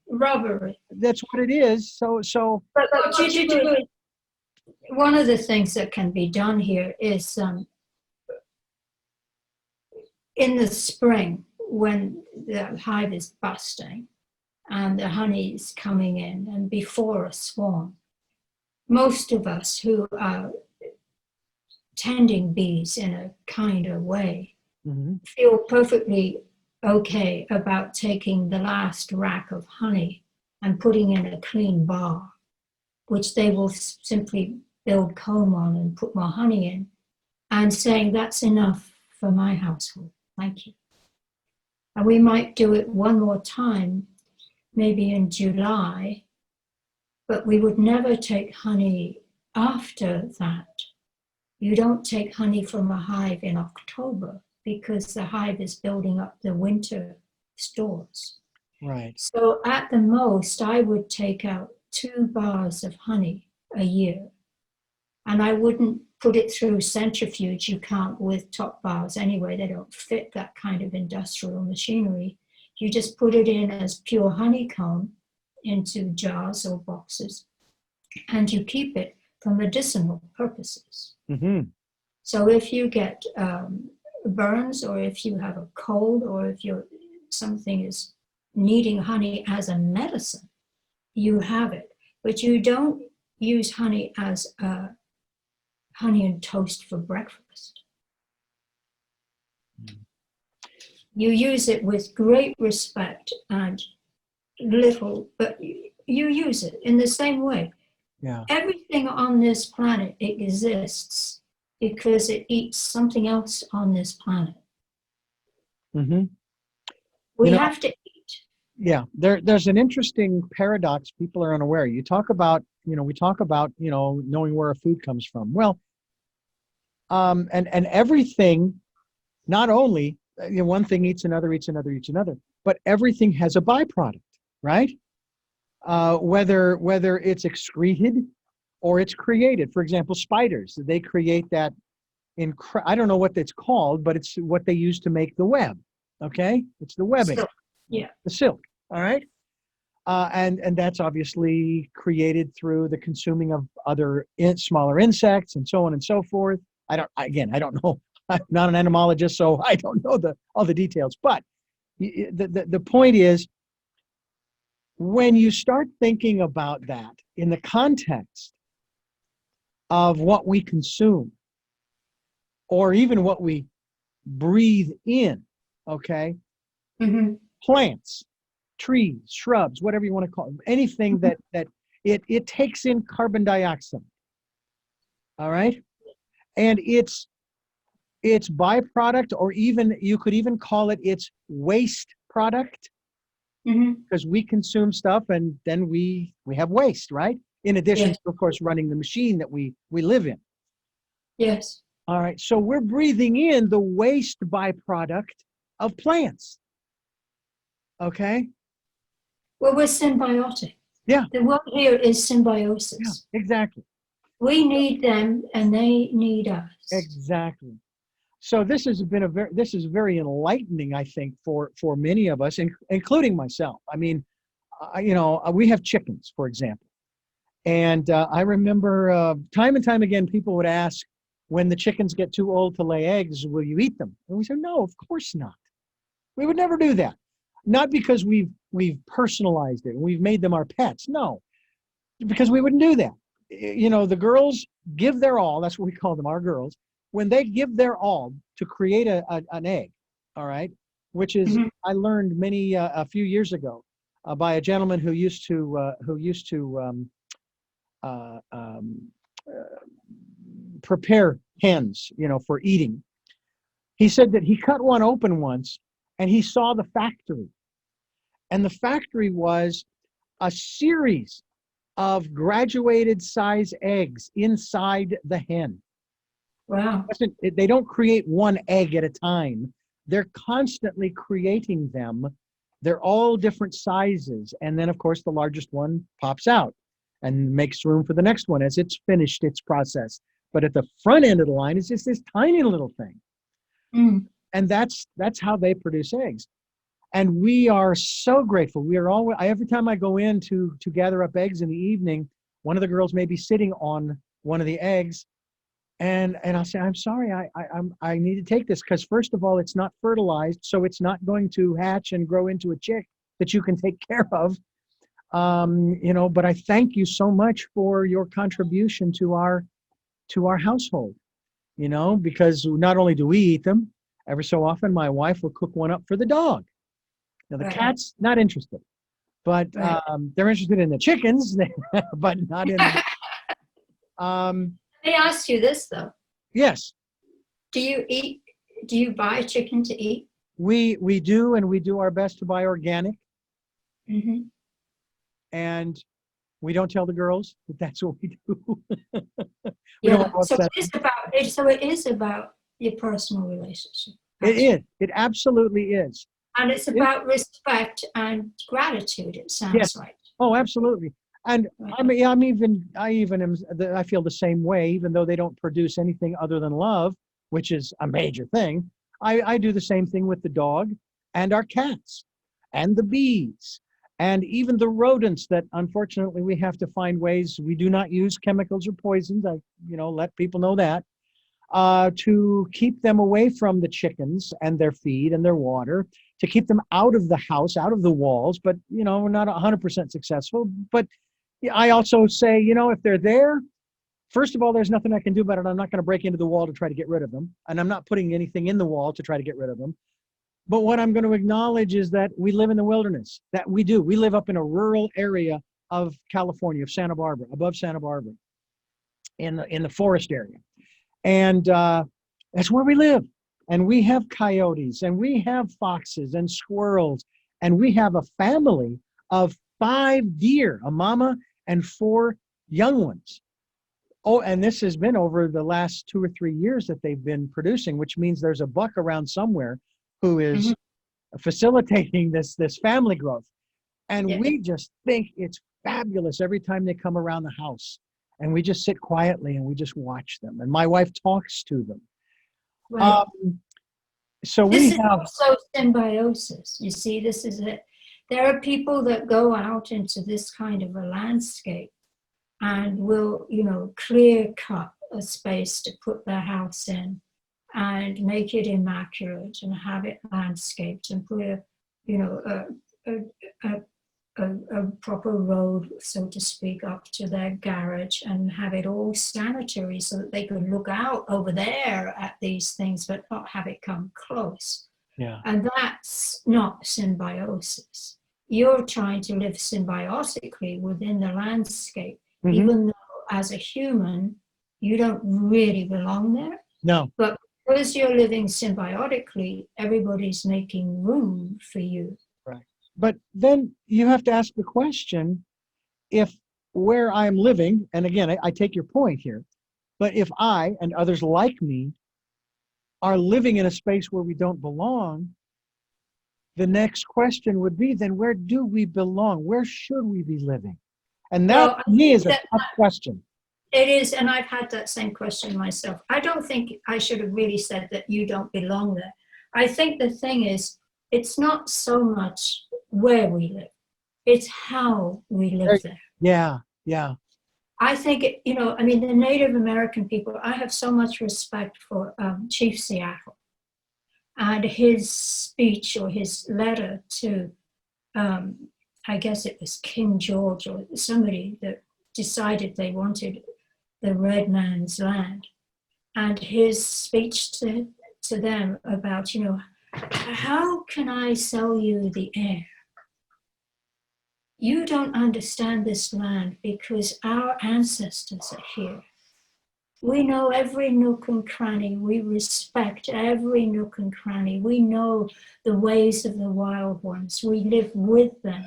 Robbery. That's what it is. So. But one of the things that can be done here is in the spring when the hive is busting and the honey is coming in and before a swarm, most of us who are tending bees in a kinder way feel perfectly okay about taking the last rack of honey and putting in a clean bar, which they will simply build comb on and put more honey in, and saying that's enough for my household, thank you. And we might do it one more time, maybe in July, but we would never take honey after that. You don't take honey from a hive in October because the hive is building up the winter stores. Right. So at the most, I would take out 2 bars of honey a year. And I wouldn't put it through centrifuge. You can't with top bars anyway. They don't fit that kind of industrial machinery. You just put it in as pure honeycomb into jars or boxes, and you keep it for medicinal purposes. So if you get burns, or if you have a cold, or if something is needing honey as a medicine, you have it. But you don't use honey as honey and toast for breakfast. You use it with great respect and little, but you use it in the same way. Yeah. Everything on this planet exists because it eats something else on this planet. We have to eat. Yeah, there's an interesting paradox people are unaware. We talk about, knowing where our food comes from. Well, and everything, not only one thing eats another, but everything has a byproduct, right? Whether it's excreted or it's created. For example, spiders, they create that I don't know what it's called, but it's what they use to make the web. Okay, it's the webbing. Silk. Yeah, the silk. All right, and that's obviously created through the consuming of other smaller insects and so on and so forth. I don't know. I'm not an entomologist, so I don't know all the details. But the point is, when you start thinking about that in the context of what we consume, or even what we breathe in, okay, plants, trees, shrubs, whatever you want to call them, anything that it takes in carbon dioxide, all right, and its byproduct, or even you could even call it its waste product, because we consume stuff and then we have waste, right? In addition to, of course, running the machine that we live in. Yes. All right, so we're breathing in the waste byproduct of plants. Okay? Well, we're symbiotic. Yeah. The word here is symbiosis. Yeah, exactly. We need them and they need us. Exactly. So this has been this is very enlightening, I think, for many of us, including myself. I mean, we have chickens, for example, and I remember time and time again, people would ask, when the chickens get too old to lay eggs, will you eat them? And we said, no, of course not. We would never do that. Not because we've personalized it and we've made them our pets. No, because we wouldn't do that. The girls give their all. That's what we call them, our girls. When they give their all to create an egg, all right, which is I learned a few years ago by a gentleman who used to prepare hens, for eating. He said that he cut one open once and he saw the factory. And the factory was a series of graduated size eggs inside the hen. Wow. They don't create one egg at a time. They're constantly creating them. They're all different sizes. And then, of course, the largest one pops out and makes room for the next one as it's finished its process. But at the front end of the line is just this tiny little thing. Mm. And that's how they produce eggs. And we are so grateful. We are always, every time I go in to gather up eggs in the evening, one of the girls may be sitting on one of the eggs, and I'll say, I'm sorry, I need to take this, because first of all, it's not fertilized, so it's not going to hatch and grow into a chick that you can take care of. But I thank you so much for your contribution to our household. Because not only do we eat them, every so often my wife will cook one up for the dog. Now, the cat's not interested, but they're interested in the chickens, but not in Let me ask you this, though. Yes. Do you buy chicken to eat? We do, and we do our best to buy organic. Mm-hmm. And we don't tell the girls that that's what we do. So it is about your personal relationship. It is. It absolutely is. And it's about respect and gratitude, it sounds like. Oh, absolutely. And I feel the same way, even though they don't produce anything other than love, which is a major thing. I do the same thing with the dog and our cats and the bees and even the rodents that, unfortunately, we have to find ways. We do not use chemicals or poisons. I let people know that, to keep them away from the chickens and their feed and their water, to keep them out of the house, out of the walls. But, we're not 100% successful. But I also say, if they're there, first of all, there's nothing I can do about it. I'm not going to break into the wall to try to get rid of them. And I'm not putting anything in the wall to try to get rid of them. But what I'm going to acknowledge is that we live in the wilderness. That we do. We live up in a rural area of California, of Santa Barbara, above Santa Barbara, in the forest area. And that's where we live. And we have coyotes, and we have foxes and squirrels, and we have a family of 5 deer, a mama and 4 young ones. Oh, and this has been over the last 2 or 3 years that they've been producing, which means there's a buck around somewhere who is facilitating this family growth. And we just think it's fabulous every time they come around the house. And we just sit quietly and we just watch them. And my wife talks to them. Right. So this we have also symbiosis. You see, this is it. There are people that go out into this kind of a landscape and will, clear cut a space to put their house in and make it immaculate and have it landscaped and put a proper road, so to speak, up to their garage and have it all sanitary so that they can look out over there at these things but not have it come close. Yeah. And that's not symbiosis. You're trying to live symbiotically within the landscape, even though as a human, you don't really belong there. No. But because you're living symbiotically, everybody's making room for you. Right. But then you have to ask the question, if where I'm living, and again, I take your point here, but if I and others like me are living in a space where we don't belong, the next question would be, then where do we belong? Where should we be living? And that, to me, is a tough question. It is, and I've had that same question myself. I don't think I should have really said that you don't belong there. I think the thing is, it's not so much where we live, it's how we live there. Yeah, yeah. I think, I mean, the Native American people, I have so much respect for Chief Seattle and his speech or his letter to, I guess it was King George or somebody that decided they wanted the red man's land. And his speech to them about, how can I sell you the air? You don't understand this land because our ancestors are here. We know every nook and cranny. We respect every nook and cranny. We know the ways of the wild ones. We live with them.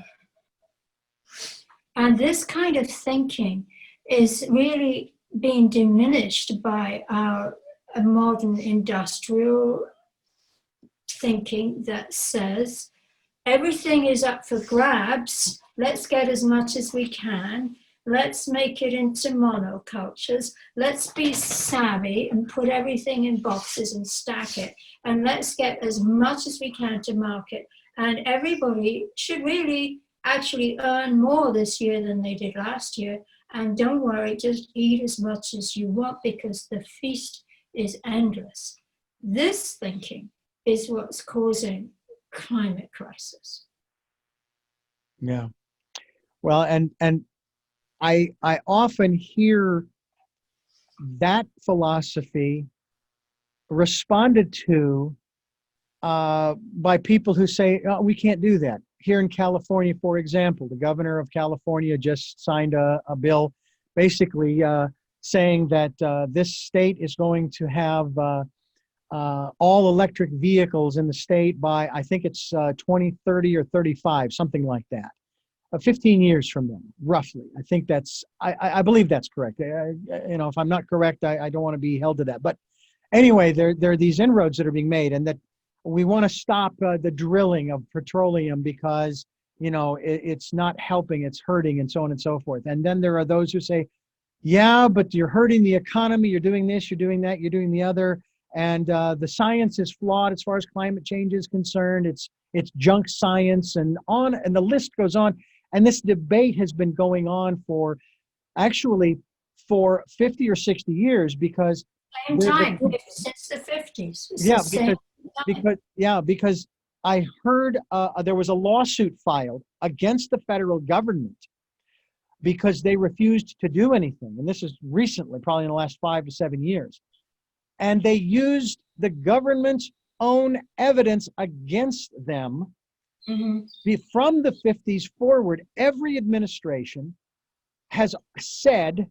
And this kind of thinking is really being diminished by our modern industrial thinking that says everything is up for grabs. Let's get as much as we can. Let's make it into monocultures. Let's be savvy and put everything in boxes and stack it. And let's get as much as we can to market. And everybody should really actually earn more this year than they did last year. And don't worry, just eat as much as you want because the feast is endless. This thinking is what's causing climate crisis. Yeah. Well, and I often hear that philosophy responded to by people who say, oh, we can't do that. Here in California, for example, the governor of California just signed a bill basically saying that this state is going to have all electric vehicles in the state by, I think it's 2030 or 35, something like that. 15 years from then, roughly. I think that's, I believe that's correct. If I'm not correct, I don't want to be held to that. But anyway, there are these inroads that are being made, and that we want to stop the drilling of petroleum because, it's not helping, it's hurting, and so on and so forth. And then there are those who say, yeah, but you're hurting the economy, you're doing this, you're doing that, you're doing the other. And the science is flawed as far as climate change is concerned. It's junk science, and the list goes on. And this debate has been going on for 50 or 60 years because same time since the 50s. Because I heard there was a lawsuit filed against the federal government because they refused to do anything. And this is recently, probably in the last 5 to 7 years. And they used the government's own evidence against them. Mm-hmm. From the 50s forward, every administration has said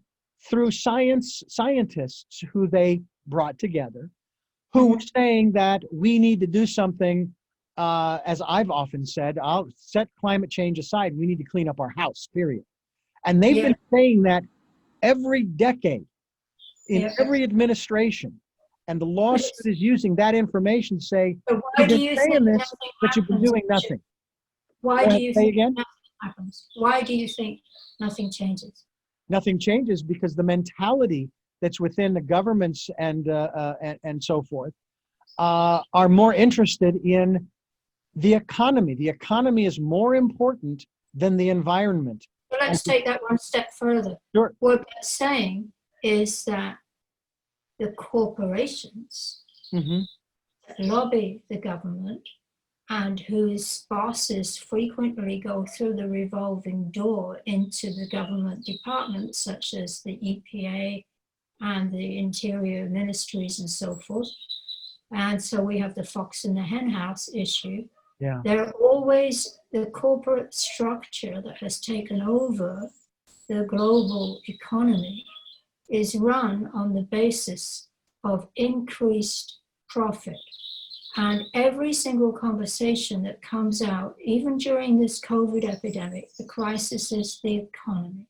through scientists who they brought together, who were saying that we need to do something, as I've often said, I'll set climate change aside, we need to clean up our house, period. And they've been saying that every decade, in every administration. And the lawsuit is using that information to say, you've been saying this, but you've been doing nothing. Why do you think nothing happens? Why do you think nothing changes? Nothing changes because the mentality that's within the governments and so forth are more interested in the economy. The economy is more important than the environment. Well, let's take that one step further. Sure. What they're saying is that the corporations that lobby the government and whose bosses frequently go through the revolving door into the government departments, such as the EPA and the Interior Ministries and so forth. And so we have the fox and the hen house issue. Yeah. They're always the corporate structure that has taken over the global economy is run on the basis of increased profit. And every single conversation that comes out, even during this COVID epidemic, the crisis is the economy.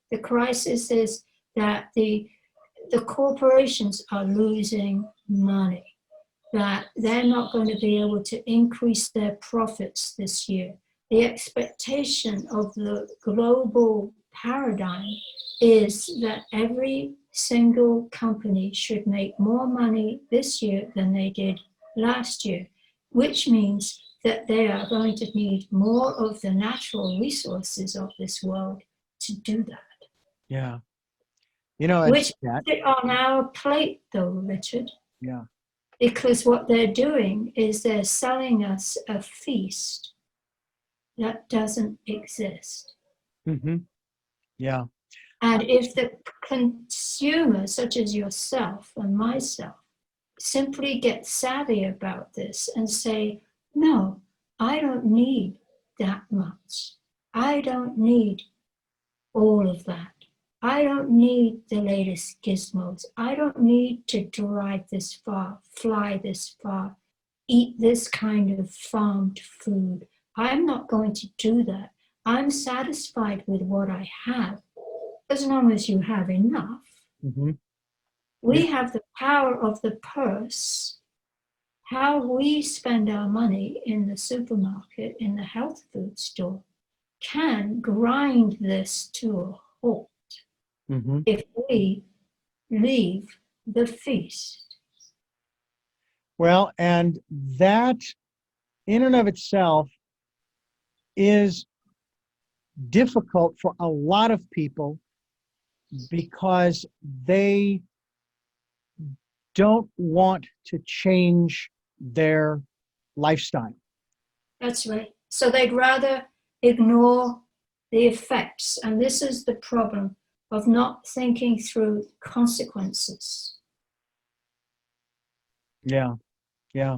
The crisis is that the corporations are losing money, that they're not going to be able to increase their profits this year. The expectation of the global paradigm is that every single company should make more money this year than they did last year, which means that they are going to need more of the natural resources of this world to do that. Yeah. You know, Which that, sit on our plate, though, Richard, yeah. because what they're doing is they're selling us a feast that doesn't exist. Mm-hmm. Yeah. And if the consumer, such as yourself and myself, simply get savvy about this and say, no, I don't need that much. I don't need all of that. I don't need the latest gizmos. I don't need to drive this far, fly this far, eat this kind of farmed food. I'm not going to do that. I'm satisfied with what I have, as long as you have enough. Mm-hmm. We have the power of the purse. How we spend our money in the supermarket, in the health food store, can grind this to a halt Mm-hmm. if we leave the feast. Well, and that in and of itself is difficult for a lot of people because they don't want to change their lifestyle. That's right. So they'd rather ignore the effects. And this is the problem of not thinking through consequences. Yeah, yeah.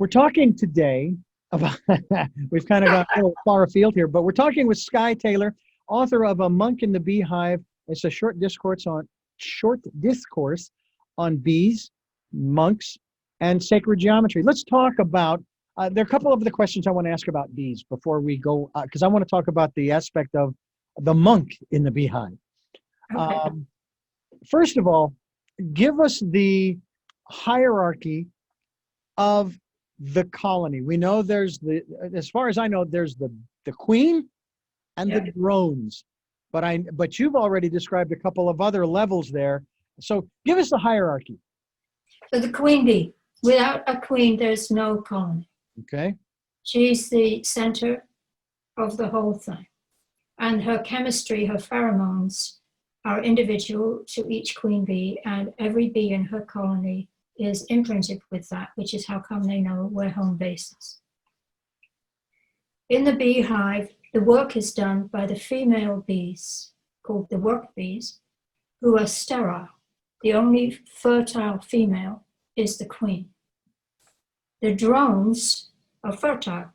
We're talking today about, we've kind of got a little far afield here, but we're talking with Skye Taylor, author of A Monk in the Beehive. It's a short discourse on bees, monks, and sacred geometry. Let's talk about, there are a couple of the questions I want to ask about bees before we go, because I want to talk about the aspect of the monk in the beehive. Okay. First of all, give us the hierarchy of the colony. We know there's as far as I know, there's the queen and the drones, but you've already described a couple of other levels there. So give us the hierarchy. So the queen bee, without a queen, there's no colony. Okay. She's the center of the whole thing. And her chemistry, her pheromones are individual to each queen bee, and every bee in her colony is imprinted with that, which is how come they know where home base is. In the beehive, the work is done by the female bees, called the work bees, who are sterile. The only fertile female is the queen. The drones are fertile,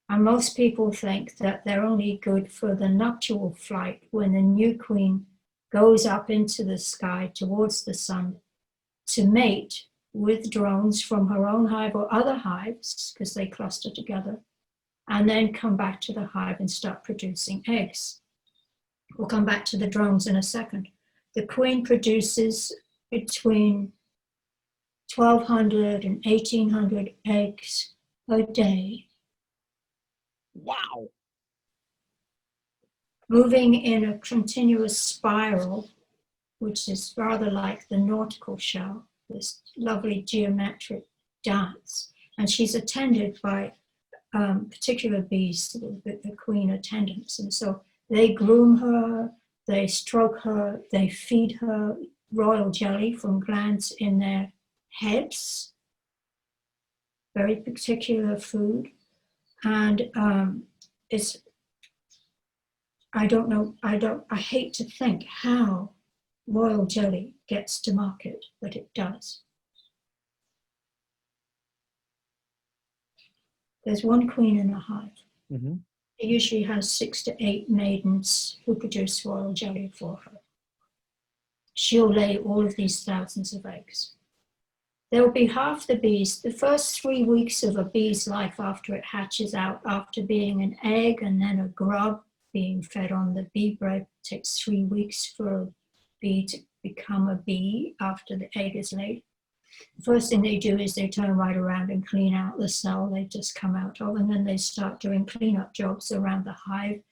and most people think that they're only good for the nuptial flight when the new queen goes up into the sky towards the sun to mate with drones from her own hive or other hives, because they cluster together, and then come back to the hive and start producing eggs. We'll come back to the drones in a second. The queen produces between 1,200 and 1,800 eggs a day. Wow. Moving in a continuous spiral, which is rather like the nautical shell, this lovely geometric dance. And she's attended by particular bees, the queen attendants. And so they groom her, they stroke her, they feed her royal jelly from glands in their heads, very particular food. And it's, I don't know, I hate to think how royal jelly gets to market, but it does. There's one queen in a hive. Mm-hmm. She usually has 6 to 8 maidens who produce royal jelly for her. She'll lay all of these thousands of eggs. There will be half the bees, the first 3 weeks of a bee's life after it hatches out, after being an egg and then a grub being fed on the bee bread. It takes 3 weeks for a bee to become a bee after the egg is laid. The first thing they do is they turn right around and clean out the cell they just come out of, and then they start doing cleanup jobs around the hive.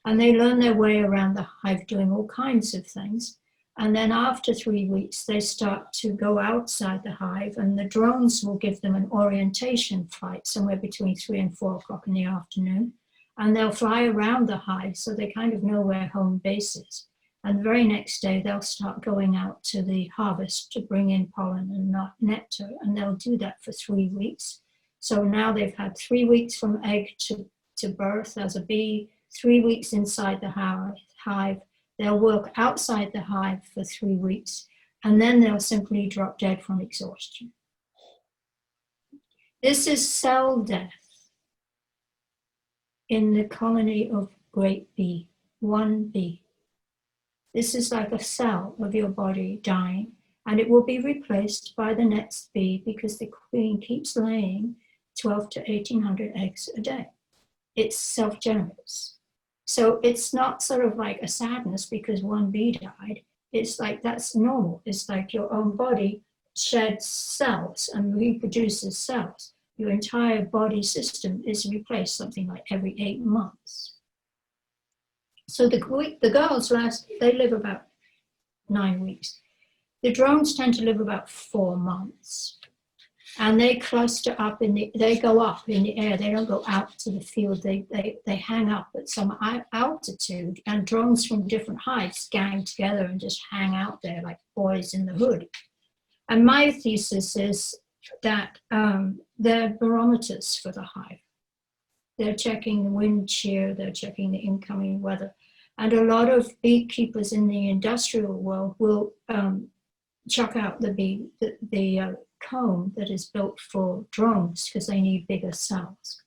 And they learn their way around the hive doing all kinds of things. And then after 3 weeks, they start to go outside the hive, and the drones will give them an orientation flight somewhere between 3 and 4 o'clock in the afternoon. And they'll fly around the hive so they kind of know where home base is. And the very next day, they'll start going out to the harvest to bring in pollen and nectar. And they'll do that for 3 weeks. So now they've had 3 weeks from egg to birth as a bee, 3 weeks inside the hive. They'll work outside the hive for 3 weeks, and then they'll simply drop dead from exhaustion. This is cell death in the colony of great bee, one bee. This is like a cell of your body dying, and it will be replaced by the next bee because the queen keeps laying 12 to 1800 eggs a day. It's self-generous. So it's not sort of like a sadness because one bee died. It's like that's normal. It's like your own body sheds cells and reproduces cells. Your entire body system is replaced something like every 8 months. So the girls they live about 9 weeks. The drones tend to live about 4 months. And they cluster up they go up in the air. They don't go out to the field. They hang up at some altitude, and drones from different hives gang together and just hang out there like boys in the hood. And my thesis is that they're barometers for the hive. They're checking the wind shear, they're checking the incoming weather. And a lot of beekeepers in the industrial world will chuck out the comb that is built for drones because they need bigger cells,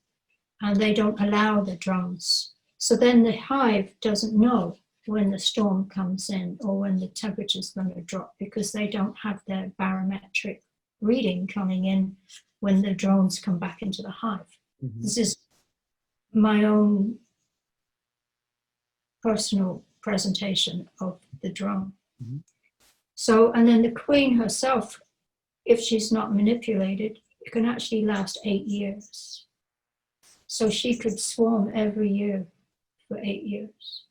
and they don't allow the drones. So then the hive doesn't know when the storm comes in or when the temperature is going to drop because they don't have their barometric reading coming in when the drones come back into the hive. Mm-hmm. This is my own personal presentation of the drone. Mm-hmm. So, and then the queen herself, if she's not manipulated, it can actually last 8 years. So she could swarm every year for 8 years.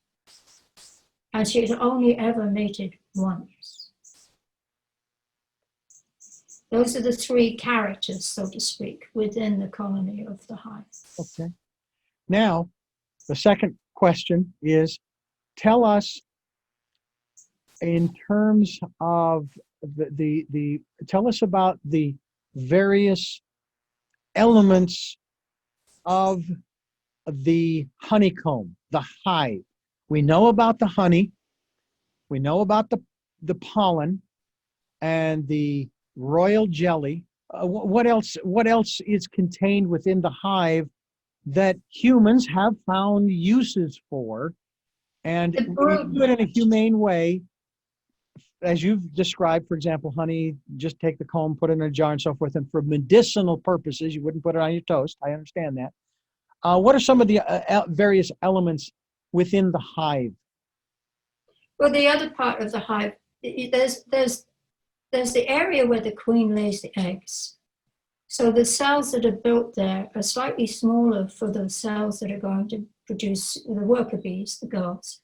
And she has only ever mated once. Those are the 3 characters, so to speak, within the colony of the hive. Okay. Now, the second question is, tell us in terms of tell us about the various elements of the honeycomb, the hive. We know about the honey, we know about the pollen and the royal jelly. What else is contained within the hive that humans have found uses for? And when you do it in a humane way, as you've described, for example, honey, just take the comb, put it in a jar and so forth, and for medicinal purposes, you wouldn't put it on your toast. I understand that. What are some of the various elements within the hive? Well, the other part of the hive, there's the area where the queen lays the eggs. So the cells that are built there are slightly smaller for the cells that are going to produce the worker bees, the girls.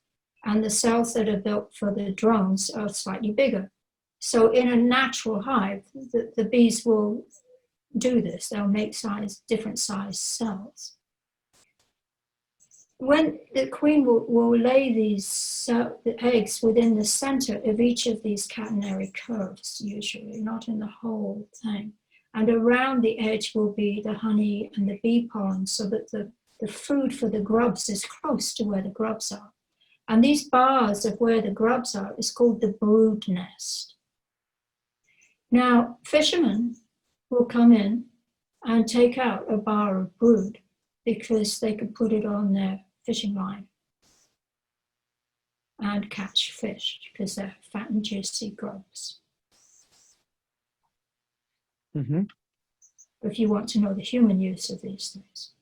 And the cells that are built for the drones are slightly bigger. So in a natural hive, the bees will do this. They'll make different size cells. When the queen will lay the eggs within the center of each of these catenary curves, usually, not in the whole thing. And around the edge will be the honey and the bee pollen so that the food for the grubs is close to where the grubs are. And these bars of where the grubs are is called the brood nest. Now, fishermen will come in and take out a bar of brood because they could put it on their fishing line and catch fish because they're fat and juicy grubs. Mm-hmm. If you want to know the human use of these things.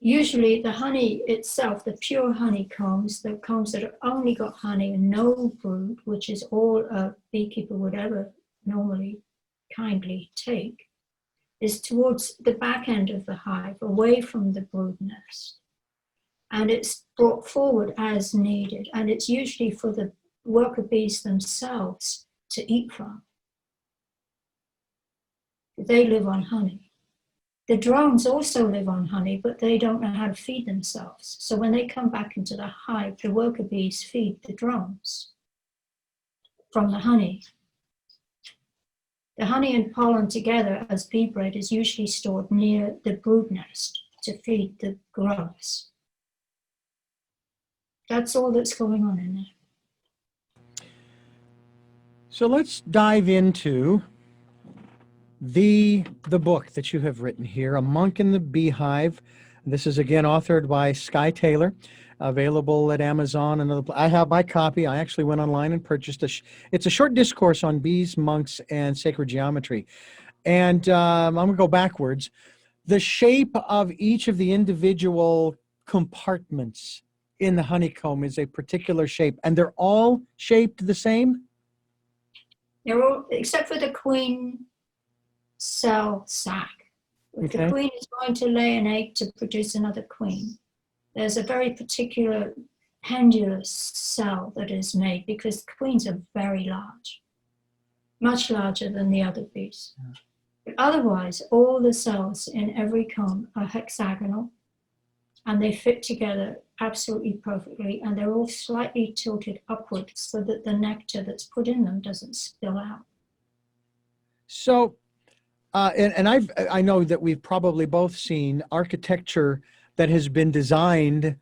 Usually the honey itself, the pure honeycombs, the combs that have only got honey and no brood, which is all a beekeeper would ever normally kindly take, is towards the back end of the hive, away from the brood nest. and it's brought forward as needed. And it's usually for the worker bees themselves to eat from. They live on honey. The drones also live on honey, but they don't know how to feed themselves. So when they come back into the hive, the worker bees feed the drones from the honey. The honey and pollen together as bee bread is usually stored near the brood nest to feed the grubs. That's all that's going on in there. So let's dive into the book that you have written here, A Monk in the Beehive. This is again authored by Skye Taylor, available at Amazon and other. I have my copy. I actually went online and purchased it's a short discourse on bees, monks, and sacred geometry. And I'm going to go backwards. The shape of each of the individual compartments in the honeycomb is a particular shape, and they're all shaped the same? They're all, except for the queen cell sac. If Okay. the queen is going to lay an egg to produce another queen, there's a very particular pendulous cell that is made, because queens are very large, much larger than the other bees. Yeah. But otherwise, all the cells in every comb are hexagonal, and they fit together absolutely perfectly, and they're all slightly tilted upwards so that the nectar that's put in them doesn't spill out. So, I know that we've probably both seen architecture that has been designed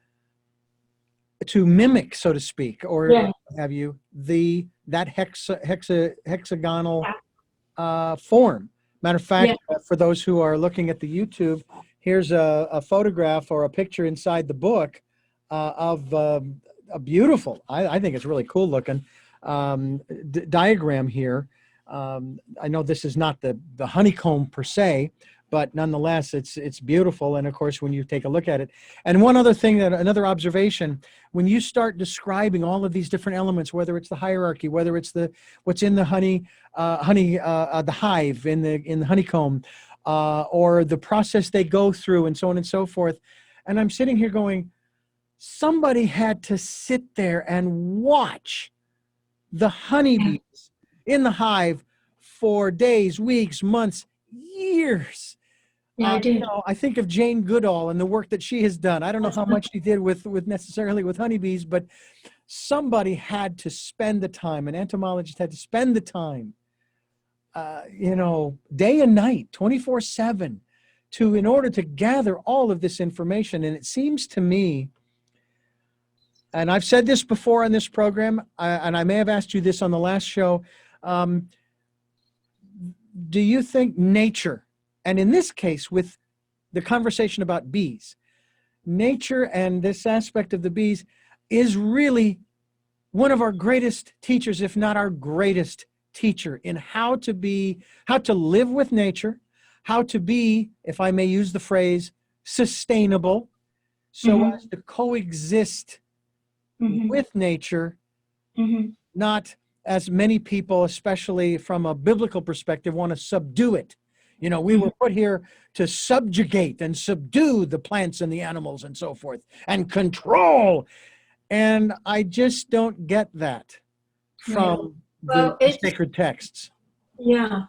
to mimic, so to speak, or Yeah. have you, that hexagonal form. Matter of fact, for those who are looking at the YouTube, here's a photograph or a picture inside the book of a beautiful, I think it's really cool looking, diagram here. I know this is not the honeycomb per se, but nonetheless, it's beautiful. And of course, when you take a look at it, and one other thing, another observation, when you start describing all of these different elements, whether it's the hierarchy, whether it's what's in the the hive in the honeycomb, or the process they go through, and so on and so forth, and I'm sitting here going, somebody had to sit there and watch the honeybees in the hive for days, weeks, months, years. Yeah, I do. I think of Jane Goodall and the work that she has done. I don't know how much she did with necessarily with honeybees, but somebody had to spend the time, an entomologist had to spend the time, day and night, 24/7, in order to gather all of this information. And it seems to me, and I've said this before on this program, and I may have asked you this on the last show, do you think nature, and in this case with the conversation about bees, nature and this aspect of the bees is really one of our greatest teachers, if not our greatest teacher, in how to live with nature, how to be, if I may use the phrase, sustainable, so as to coexist with nature, not as many people, especially from a biblical perspective, want to subdue it. We were put here to subjugate and subdue the plants and the animals and so forth, and control. And I just don't get that from the sacred texts. Yeah,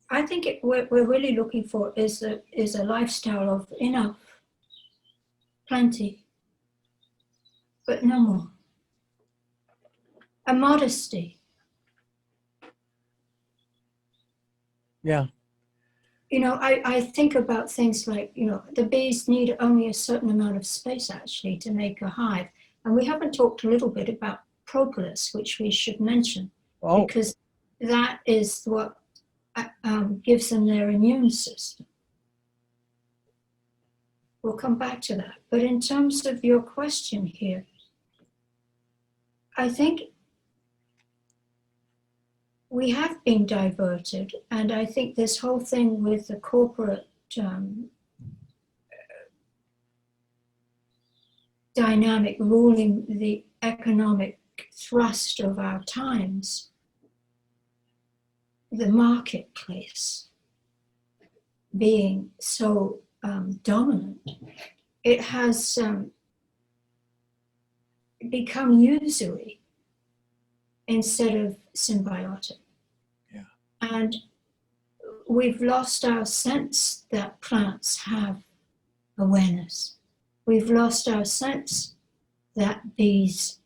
I think we're really looking for is a lifestyle of enough, plenty, but no more. A modesty. Yeah. I think about things like, the bees need only a certain amount of space actually to make a hive. And we haven't talked a little bit about propolis, which we should mention, because that is what gives them their immune system. We'll come back to that. But in terms of your question here, I think we have been diverted, and I think this whole thing with the corporate dynamic ruling the economic thrust of our times, the marketplace being so dominant, it has become usury instead of symbiotic. Yeah. And we've lost our sense that plants have awareness. We've lost our sense that bees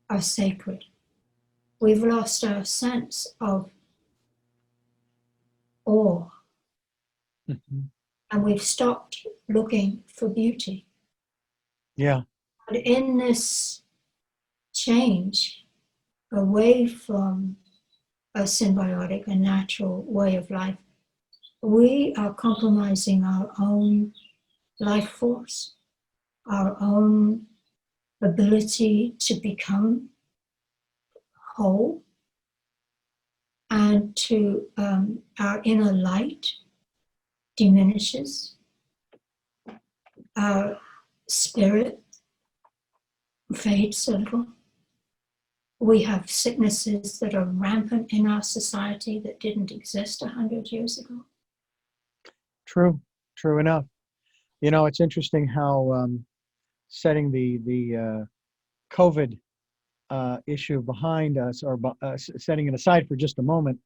are sacred. We've lost our sense of awe, and we've stopped looking for beauty. Yeah. But in this change away from a symbiotic, a natural way of life, we are compromising our own life force, our own ability to become whole, and to our inner light diminishes, our spirit fades a little. We have sicknesses that are rampant in our society that didn't exist 100 years ago. True enough. You know, it's interesting how setting the COVID issue behind us, or setting it aside for just a moment,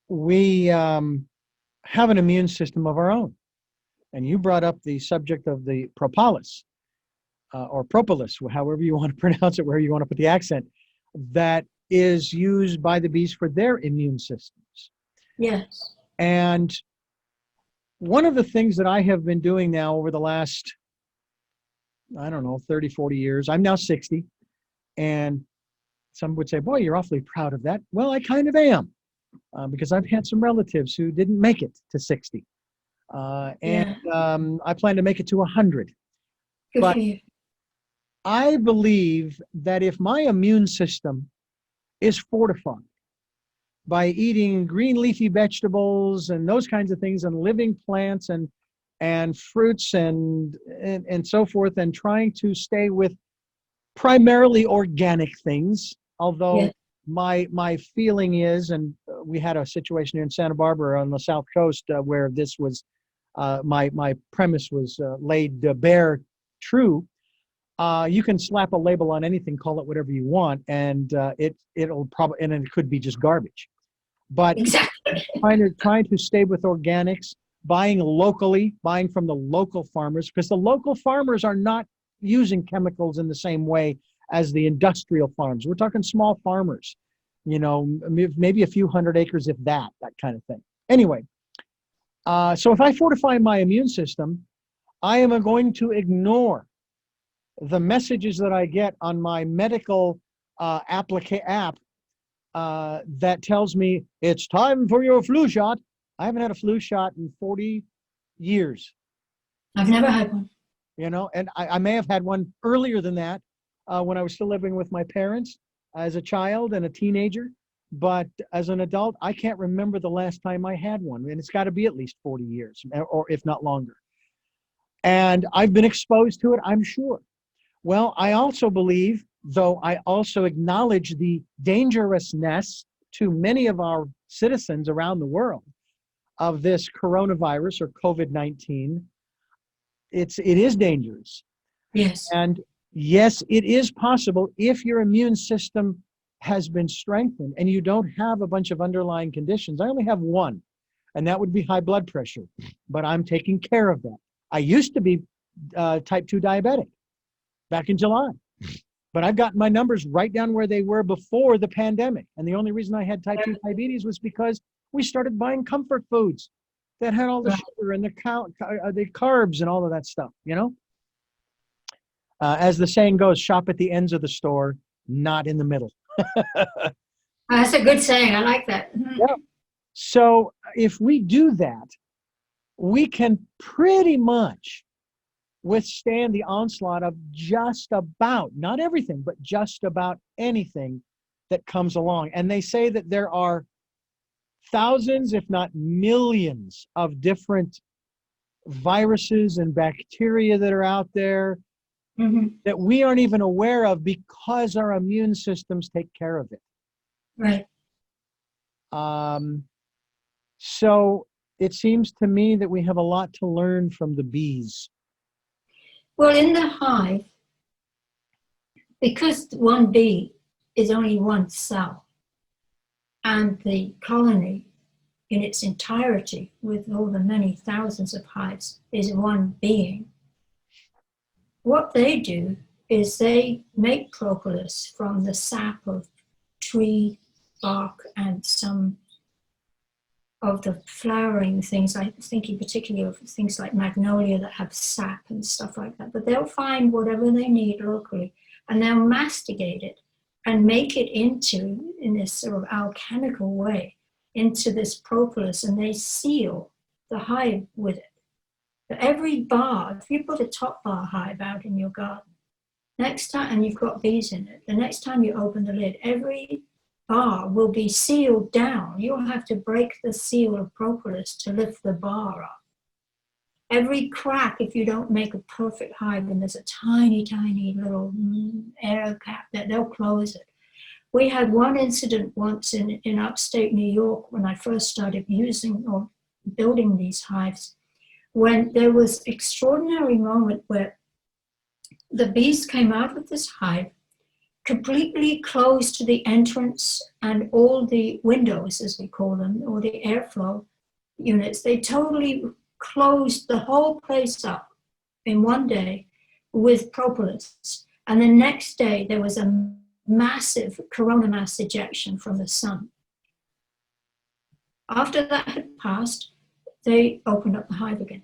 we have an immune system of our own. And you brought up the subject of the propolis, or propolis, however you want to pronounce it, where you want to put the accent, that is used by the bees for their immune systems. Yes. And one of the things that I have been doing now over the last, I don't know, 30, 40 years, I'm now 60, and some would say, boy, you're awfully proud of that. Well, I kind of am, because I've had some relatives who didn't make it to 60. I plan to make it to 100. Good But for you. I believe that if my immune system is fortified by eating green leafy vegetables and those kinds of things, and living plants and fruits and so forth, and trying to stay with primarily organic things, although Yes. my feeling is, and we had a situation here in Santa Barbara on the South Coast where this was, my premise was laid bare true. You can slap a label on anything, call it whatever you want, and it'll probably, and it could be just garbage. But Exactly. trying to stay with organics, buying locally, buying from the local farmers, because the local farmers are not using chemicals in the same way as the industrial farms. We're talking small farmers, you know, maybe a few hundred acres, if that kind of thing. Anyway, so if I fortify my immune system, I am going to ignore the messages that I get on my medical app that tells me it's time for your flu shot. I haven't had a flu shot in 40 years. I've never had one. You know, and I may have had one earlier than that when I was still living with my parents as a child and a teenager. But as an adult, I can't remember the last time I had one. And it's got to be at least 40 years, or if not longer. And I've been exposed to it, I'm sure. Well, I also believe, though I also acknowledge the dangerousness to many of our citizens around the world of this coronavirus, or COVID-19, it is dangerous. Yes. And yes, it is possible, if your immune system has been strengthened and you don't have a bunch of underlying conditions. I only have one, and that would be high blood pressure, but I'm taking care of that. I used to be type 2 diabetic back in July, but I've gotten my numbers right down where they were before the pandemic. And the only reason I had type 2 diabetes was because we started buying comfort foods that had all the sugar and the carbs and all of that stuff, you know? As the saying goes, shop at the ends of the store, not in the middle. That's a good saying. I like that. Yeah. So if we do that, we can pretty much withstand the onslaught of just about, not everything, but just about anything that comes along. And they say that there are thousands, if not millions, of different viruses and bacteria that are out there that we aren't even aware of, because our immune systems take care of it. Right. So It seems to me that we have a lot to learn from the bees. Well, in the hive, because one bee is only one cell, and the colony in its entirety, with all the many thousands of hives, is one being, what they do is they make propolis from the sap of tree bark and some of the flowering things. I'm thinking particularly of things like magnolia that have sap and stuff like that. But they'll find whatever they need locally and they'll masticate it and make it into, in this sort of alchemical way, into this propolis, and they seal the hive with it. But every bar, if you put a top bar hive out in your garden, next time, and you've got bees in it, the next time you open the lid, every bar will be sealed down. You'll have to break the seal of propolis to lift the bar up. Every crack, if you don't make a perfect hive, and there's a tiny, tiny little air cap, that they'll close it. We had one incident once in upstate New York when I first started using or building these hives, when there was an extraordinary moment where the bees came out of this hive, completely closed the entrance and all the windows, as we call them, or the airflow units. They totally closed the whole place up in one day with propolis. And the next day, there was a massive corona mass ejection from the sun. After that had passed, they opened up the hive again.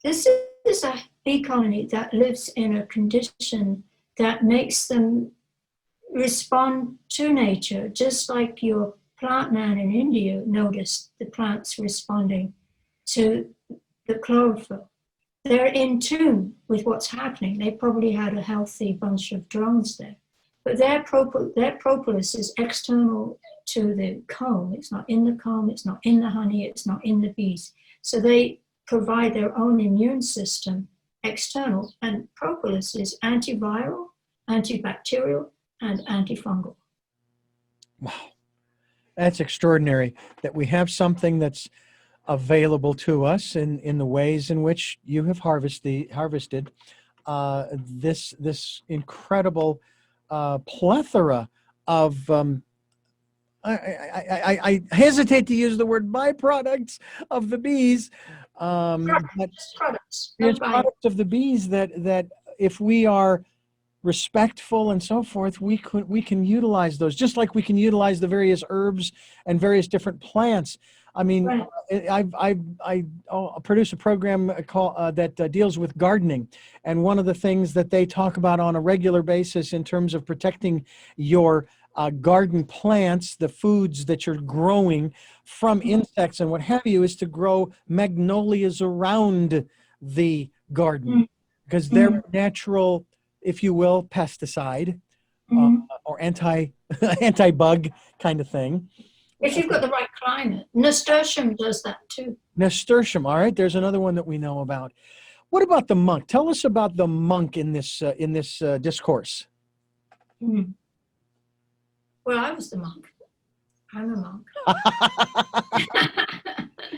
This is a bee colony that lives in a condition that makes them respond to nature, just like your plant man in India noticed the plants responding to the chlorophyll. They're in tune with what's happening. They probably had a healthy bunch of drones there. But their propolis is external to the comb. It's not in the comb, it's not in the honey, it's not in the bees. So they provide their own immune system external, and propolis is antiviral, antibacterial, and antifungal. Wow, that's extraordinary that we have something that's available to us in the ways in which you have harvested this incredible plethora of I hesitate to use the word byproducts of the bees, but Products. it's products of the bees that if we are respectful and so forth, we can utilize those, just like we can utilize the various herbs and various different plants. I mean, right. I produce a program that deals with gardening, and one of the things that they talk about on a regular basis in terms of protecting your garden plants, the foods that you're growing from insects and what have you, is to grow magnolias around the garden, because they're natural, if you will, pesticide or anti-bug kind of thing. If you've got the right climate. Nasturtium does that too. Nasturtium, all right. There's another one that we know about. What about the monk? Tell us about the monk in this discourse. Well, I was the monk. I'm a monk.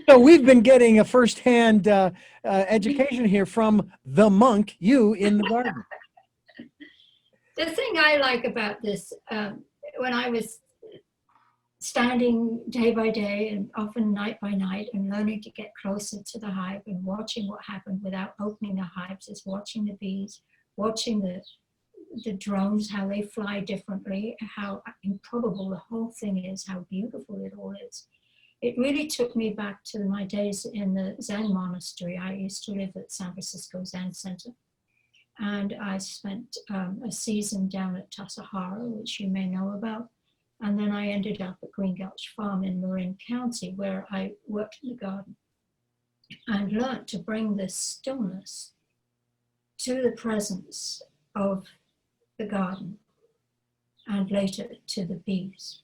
So we've been getting a firsthand education here from the monk, you in the garden. The thing I like about this, when I was standing day by day and often night by night and learning to get closer to the hive and watching what happened without opening the hives, is watching the bees, watching the drones, how they fly differently, how improbable the whole thing is, how beautiful it all is. It really took me back to my days in the Zen monastery. I used to live at San Francisco Zen Center, and I spent a season down at Tassajara, which you may know about. And then I ended up at Green Gulch Farm in Marin County, where I worked in the garden and learned to bring this stillness to the presence of the garden and later to the bees.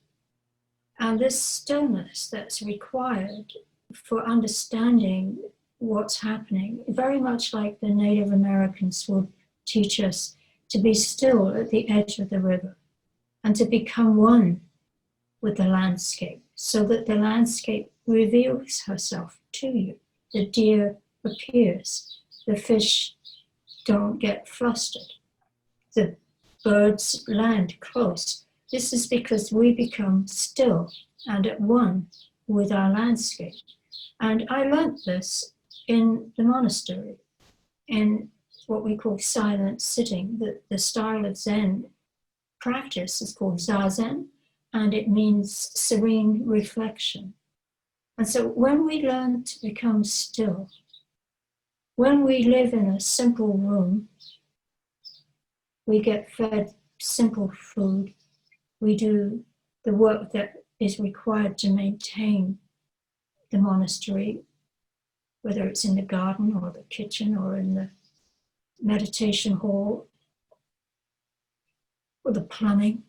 And this stillness that's required for understanding what's happening, very much like the Native Americans would teach us to be still at the edge of the river and to become one with the landscape, so that the landscape reveals herself to you. The deer appears. The fish don't get flustered. The birds land close. This is because we become still and at one with our landscape. And I learnt this in the monastery, in what we call silent sitting. The style of Zen practice is called Zazen, and it means serene reflection. And so when we learn to become still, when we live in a simple room, we get fed simple food, we do the work that is required to maintain the monastery, whether it's in the garden or the kitchen or in the meditation hall or the plumbing.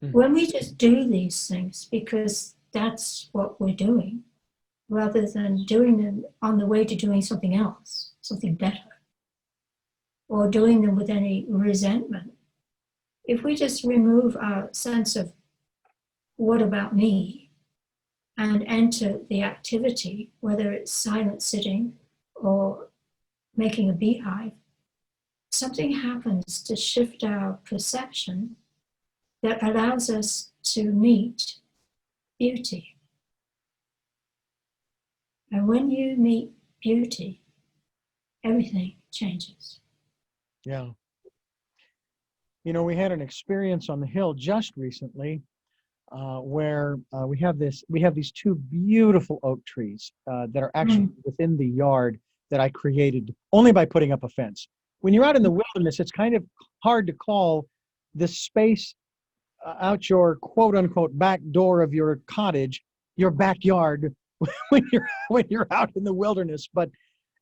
Mm-hmm. When we just do these things because that's what we're doing, rather than doing them on the way to doing something else, something better, or doing them with any resentment, if we just remove our sense of what about me and enter the activity, whether it's silent sitting or making a beehive, something happens to shift our perception that allows us to meet beauty. And when you meet beauty, everything changes. Yeah. You know, we had an experience on the hill just recently where we have these two beautiful oak trees that are actually within the yard that I created only by putting up a fence. When you're out in the wilderness, it's kind of hard to call the space out your quote unquote back door of your cottage your backyard when you're out in the wilderness. But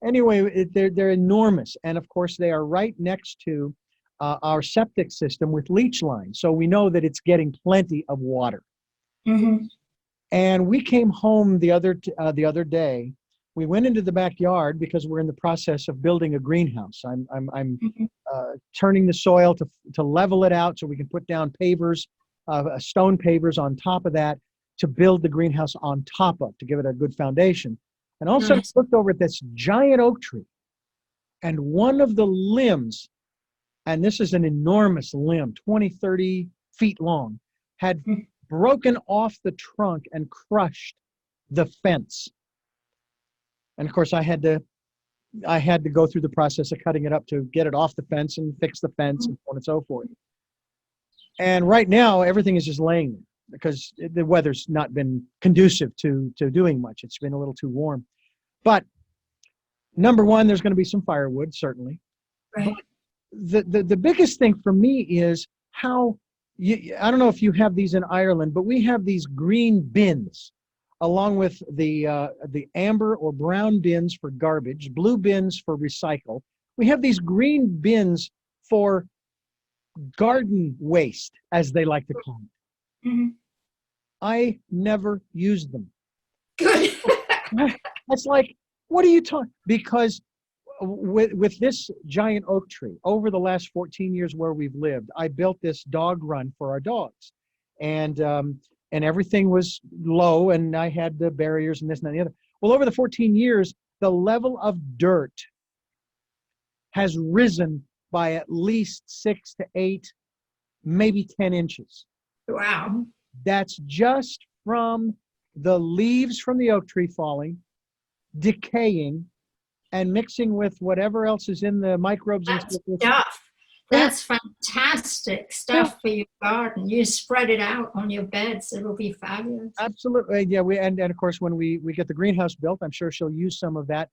anyway, they're enormous, and of course they are right next to our septic system with leach lines, so we know that it's getting plenty of water. Mm-hmm. And we came home the other day. We went into the backyard because we're in the process of building a greenhouse. I'm turning the soil to level it out so we can put down pavers, stone pavers on top of that to build the greenhouse on top of, to give it a good foundation. And all of a sudden, I looked over at this giant oak tree, and one of the limbs, and this is an enormous limb, 20, 30 feet long, had broken off the trunk and crushed the fence. And of course, I had to go through the process of cutting it up to get it off the fence and fix the fence and so on and so forth. And right now, everything is just laying there because the weather's not been conducive to doing much. It's been a little too warm. But number one, there's going to be some firewood, certainly. Right. But the biggest thing for me is how, I don't know if you have these in Ireland, but we have these green bins along with the amber or brown bins for garbage, blue bins for recycle. We have these green bins for garden waste, as they like to call it. Mm-hmm. I never use them. Good. It's like, what are you talking? Because with this giant oak tree, over the last 14 years where we've lived, I built this dog run for our dogs. And everything was low, and I had the barriers and this and that and the other. Well, over the 14 years, the level of dirt has risen by at least 6 to 8, maybe 10 inches. Wow. That's just from the leaves from the oak tree falling, decaying, and mixing with whatever else is in the microbes and stuff. That's fantastic stuff for your garden. You spread it out on your beds. It'll be fabulous. Absolutely. Yeah. And of course, when we get the greenhouse built, I'm sure she'll use some of that,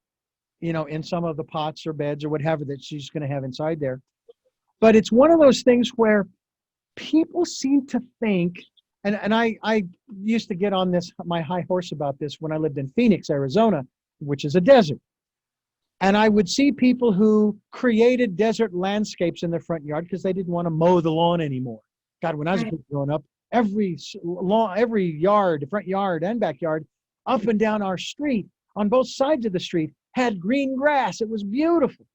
in some of the pots or beds or whatever that she's going to have inside there. But it's one of those things where people seem to think, and I used to get on my high horse about this when I lived in Phoenix, Arizona, which is a desert. And I would see people who created desert landscapes in their front yard because they didn't want to mow the lawn anymore. God, when I was growing up, every yard, front yard and backyard, up and down our street, on both sides of the street, had green grass. It was beautiful.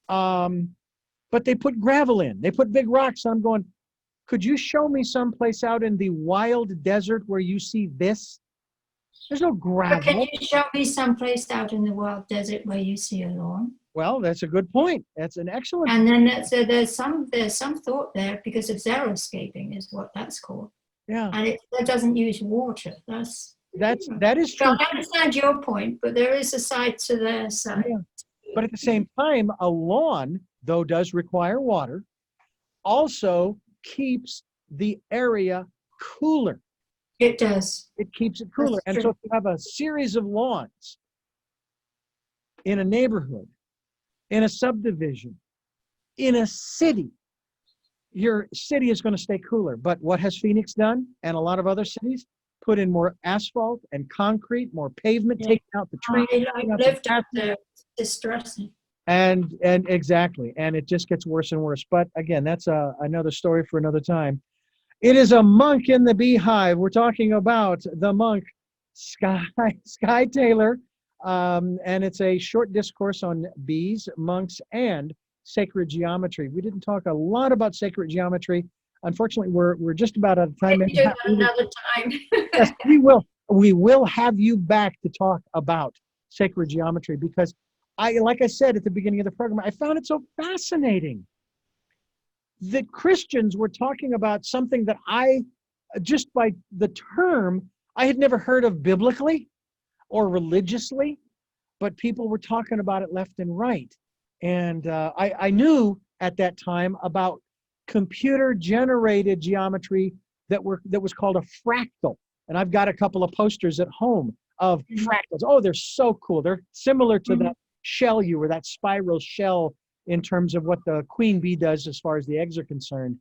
But they put gravel in. They put big rocks. I'm going, could you show me someplace out in the wild desert where you see this? There's no But can gravel. you show me someplace out in the wild desert where you see a lawn? Well, that's a good point. That's an excellent. And then there's some thought there because of xeriscaping is what that's called. Yeah, And that doesn't use water. that is So true. I understand your point, but there is a side to their side. Yeah. But at the same time, a lawn, though, does require water, also keeps the area cooler. It does. It keeps it cooler. That's And so true. if you have a series of lawns in a neighborhood, in a subdivision, in a city, your city is going to stay cooler. But what has Phoenix done, and a lot of other cities? Put in more asphalt and concrete, more pavement, Yeah. taking out the trees. I lived up there. It's distressing. And exactly, and it just gets worse and worse. But again, that's another story for another time. It is a monk in the beehive. We're talking about the monk Skye Taylor, and it's a short discourse on bees, monks, and sacred geometry. We didn't talk a lot about sacred geometry. Unfortunately, we're just about out of time. Maybe do that another time. Yes, we will. We will have you back to talk about sacred geometry because like I said at the beginning of the program, I found it so fascinating that Christians were talking about something that just by the term, I had never heard of biblically or religiously, but people were talking about it left and right. And I knew at that time about computer-generated geometry that was called a fractal. And I've got a couple of posters at home of fractals. Oh, they're so cool. They're similar to that shell or that spiral shell in terms of what the queen bee does as far as the eggs are concerned.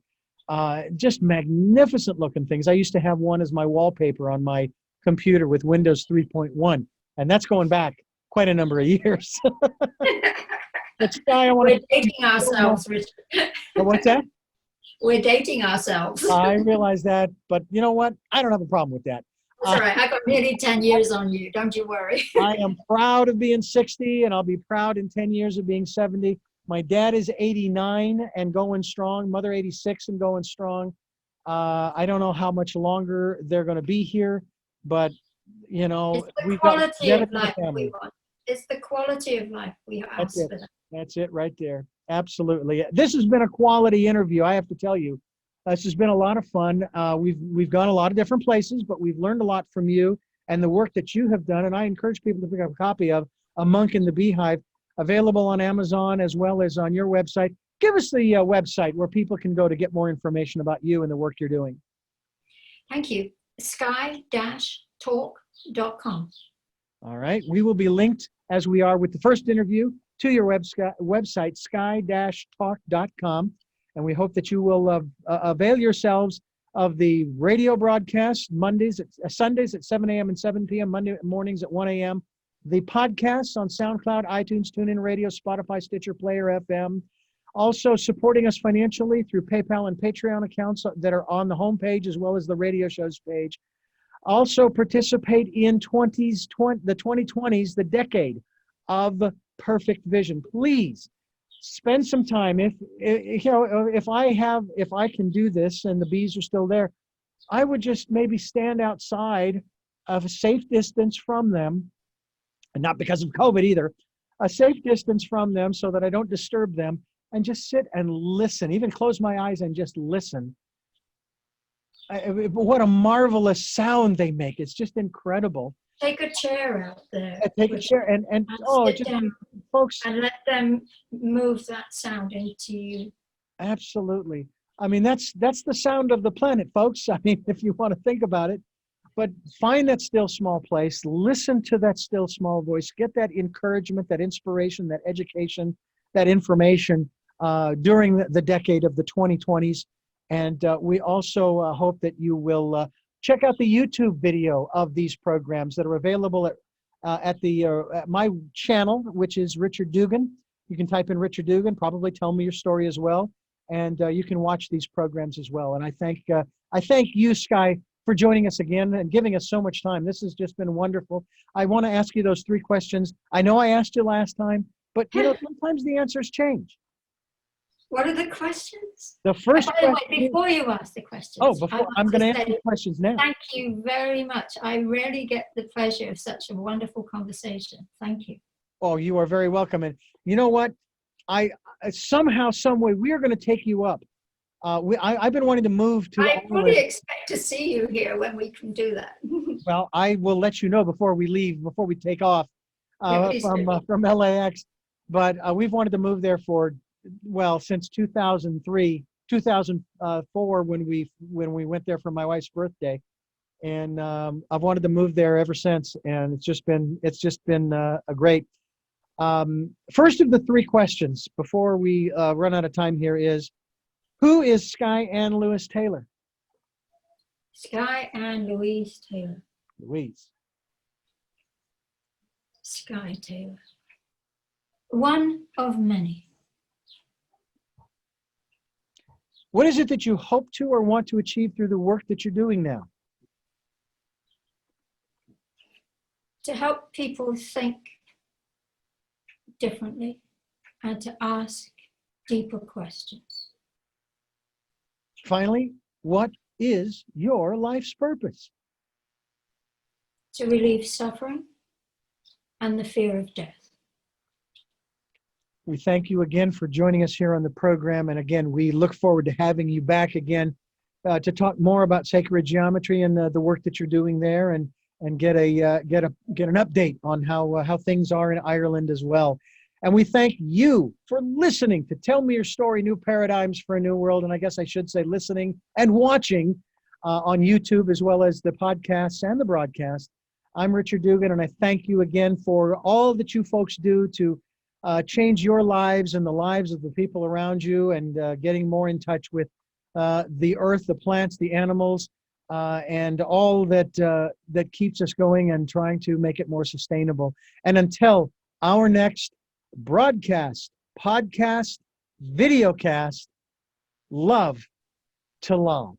Just magnificent looking things. I used to have one as my wallpaper on my computer with Windows 3.1, and that's going back quite a number of years. But Skye, We're dating ourselves, Richard. What's that? We're dating ourselves. I realize that, but you know what? I don't have a problem with that. That's all right. I got nearly 10 years on you. Don't you worry. I am proud of being 60, and I'll be proud in 10 years of being 70. My dad is 89 and going strong. Mother 86 and going strong. I don't know how much longer they're going to be here, but you know, It's the we've got quality of life family. we want. It's the quality of life we ask for. That. That's it right there. Absolutely. This has been a quality interview, I have to tell you. This has been a lot of fun. We've gone a lot of different places, but we've learned a lot from you and the work that you have done. And I encourage people to pick up a copy of A Monk in the Beehive, available on Amazon as well as on your website. Give us the website where people can go to get more information about you and the work you're doing. Thank you. Skye-talk.com. All right. We will be linked, as we are with the first interview, to your website, skye-talk.com. And we hope that you will avail yourselves of the radio broadcast Sundays at 7 a.m. and 7 p.m., Monday mornings at 1 a.m., the podcasts on SoundCloud, iTunes, TuneIn Radio, Spotify, Stitcher, Player FM. Also supporting us financially through PayPal and Patreon accounts that are on the homepage as well as the radio show's page. Also participate in the 2020s, the decade of perfect vision. Please spend some time. If I can do this and the bees are still there, I would just maybe stand outside of a safe distance from them, and not because of COVID either, a safe distance from them so that I don't disturb them, and just sit and listen, even close my eyes and just listen. What a marvelous sound they make. It's just incredible. Take a chair out there. Take a chair and sit down folks. And let them move that sound into you. Absolutely. I mean, that's the sound of the planet, folks. I mean, if you want to think about it. But find that still small place, listen to that still small voice, get that encouragement, that inspiration, that education, that information during the decade of the 2020s. And we also hope that you will check out the YouTube video of these programs that are available at my channel, which is Richard Dugan. You can type in Richard Dugan, probably tell me your story as well. And you can watch these programs as well. And I thank you, Skye, for joining us again and giving us so much time. This has just been wonderful. I want to ask you those 3 questions. I know I asked you last time, but sometimes the answers change. What are the questions? The first By the way, question. before you ask the questions, Oh, I before want I'm going to answer say the questions now. thank you very much. I rarely get the pleasure of such a wonderful conversation. Thank you. Oh, you are very welcome. And you know what? Somehow, some way, we are going to take you up. I've been wanting to move to I fully Ireland. expect to see you here when we can do that. Well, I will let you know before we leave, before we take off Yeah, please do. from LAX. But we've wanted to move there for, well, since 2003, 2004 when we went there for my wife's birthday, and I've wanted to move there ever since. And it's just been a great. First of the three questions before we run out of time here is, who is Skye Ann Lewis Taylor? Skye and Louise Taylor. Louise. Skye Taylor. One of many. What is it that you hope to or want to achieve through the work that you're doing now? To help people think differently and to ask deeper questions. Finally, what is your life's purpose? To relieve suffering and the fear of death. We thank you again for joining us here on the program. And again, we look forward to having you back again to talk more about sacred geometry and the work that you're doing there, and get an update on how things are in Ireland as well. And we thank you for listening to Tell Me Your Story, New Paradigms for a New World. And I guess I should say listening and watching on YouTube, as well as the podcasts and the broadcast. I'm Richard Dugan, and I thank you again for all that you folks do to change your lives and the lives of the people around you, and getting more in touch with the earth, the plants, the animals, and all that keeps us going and trying to make it more sustainable. And until our next broadcast, podcast, videocast, love to love.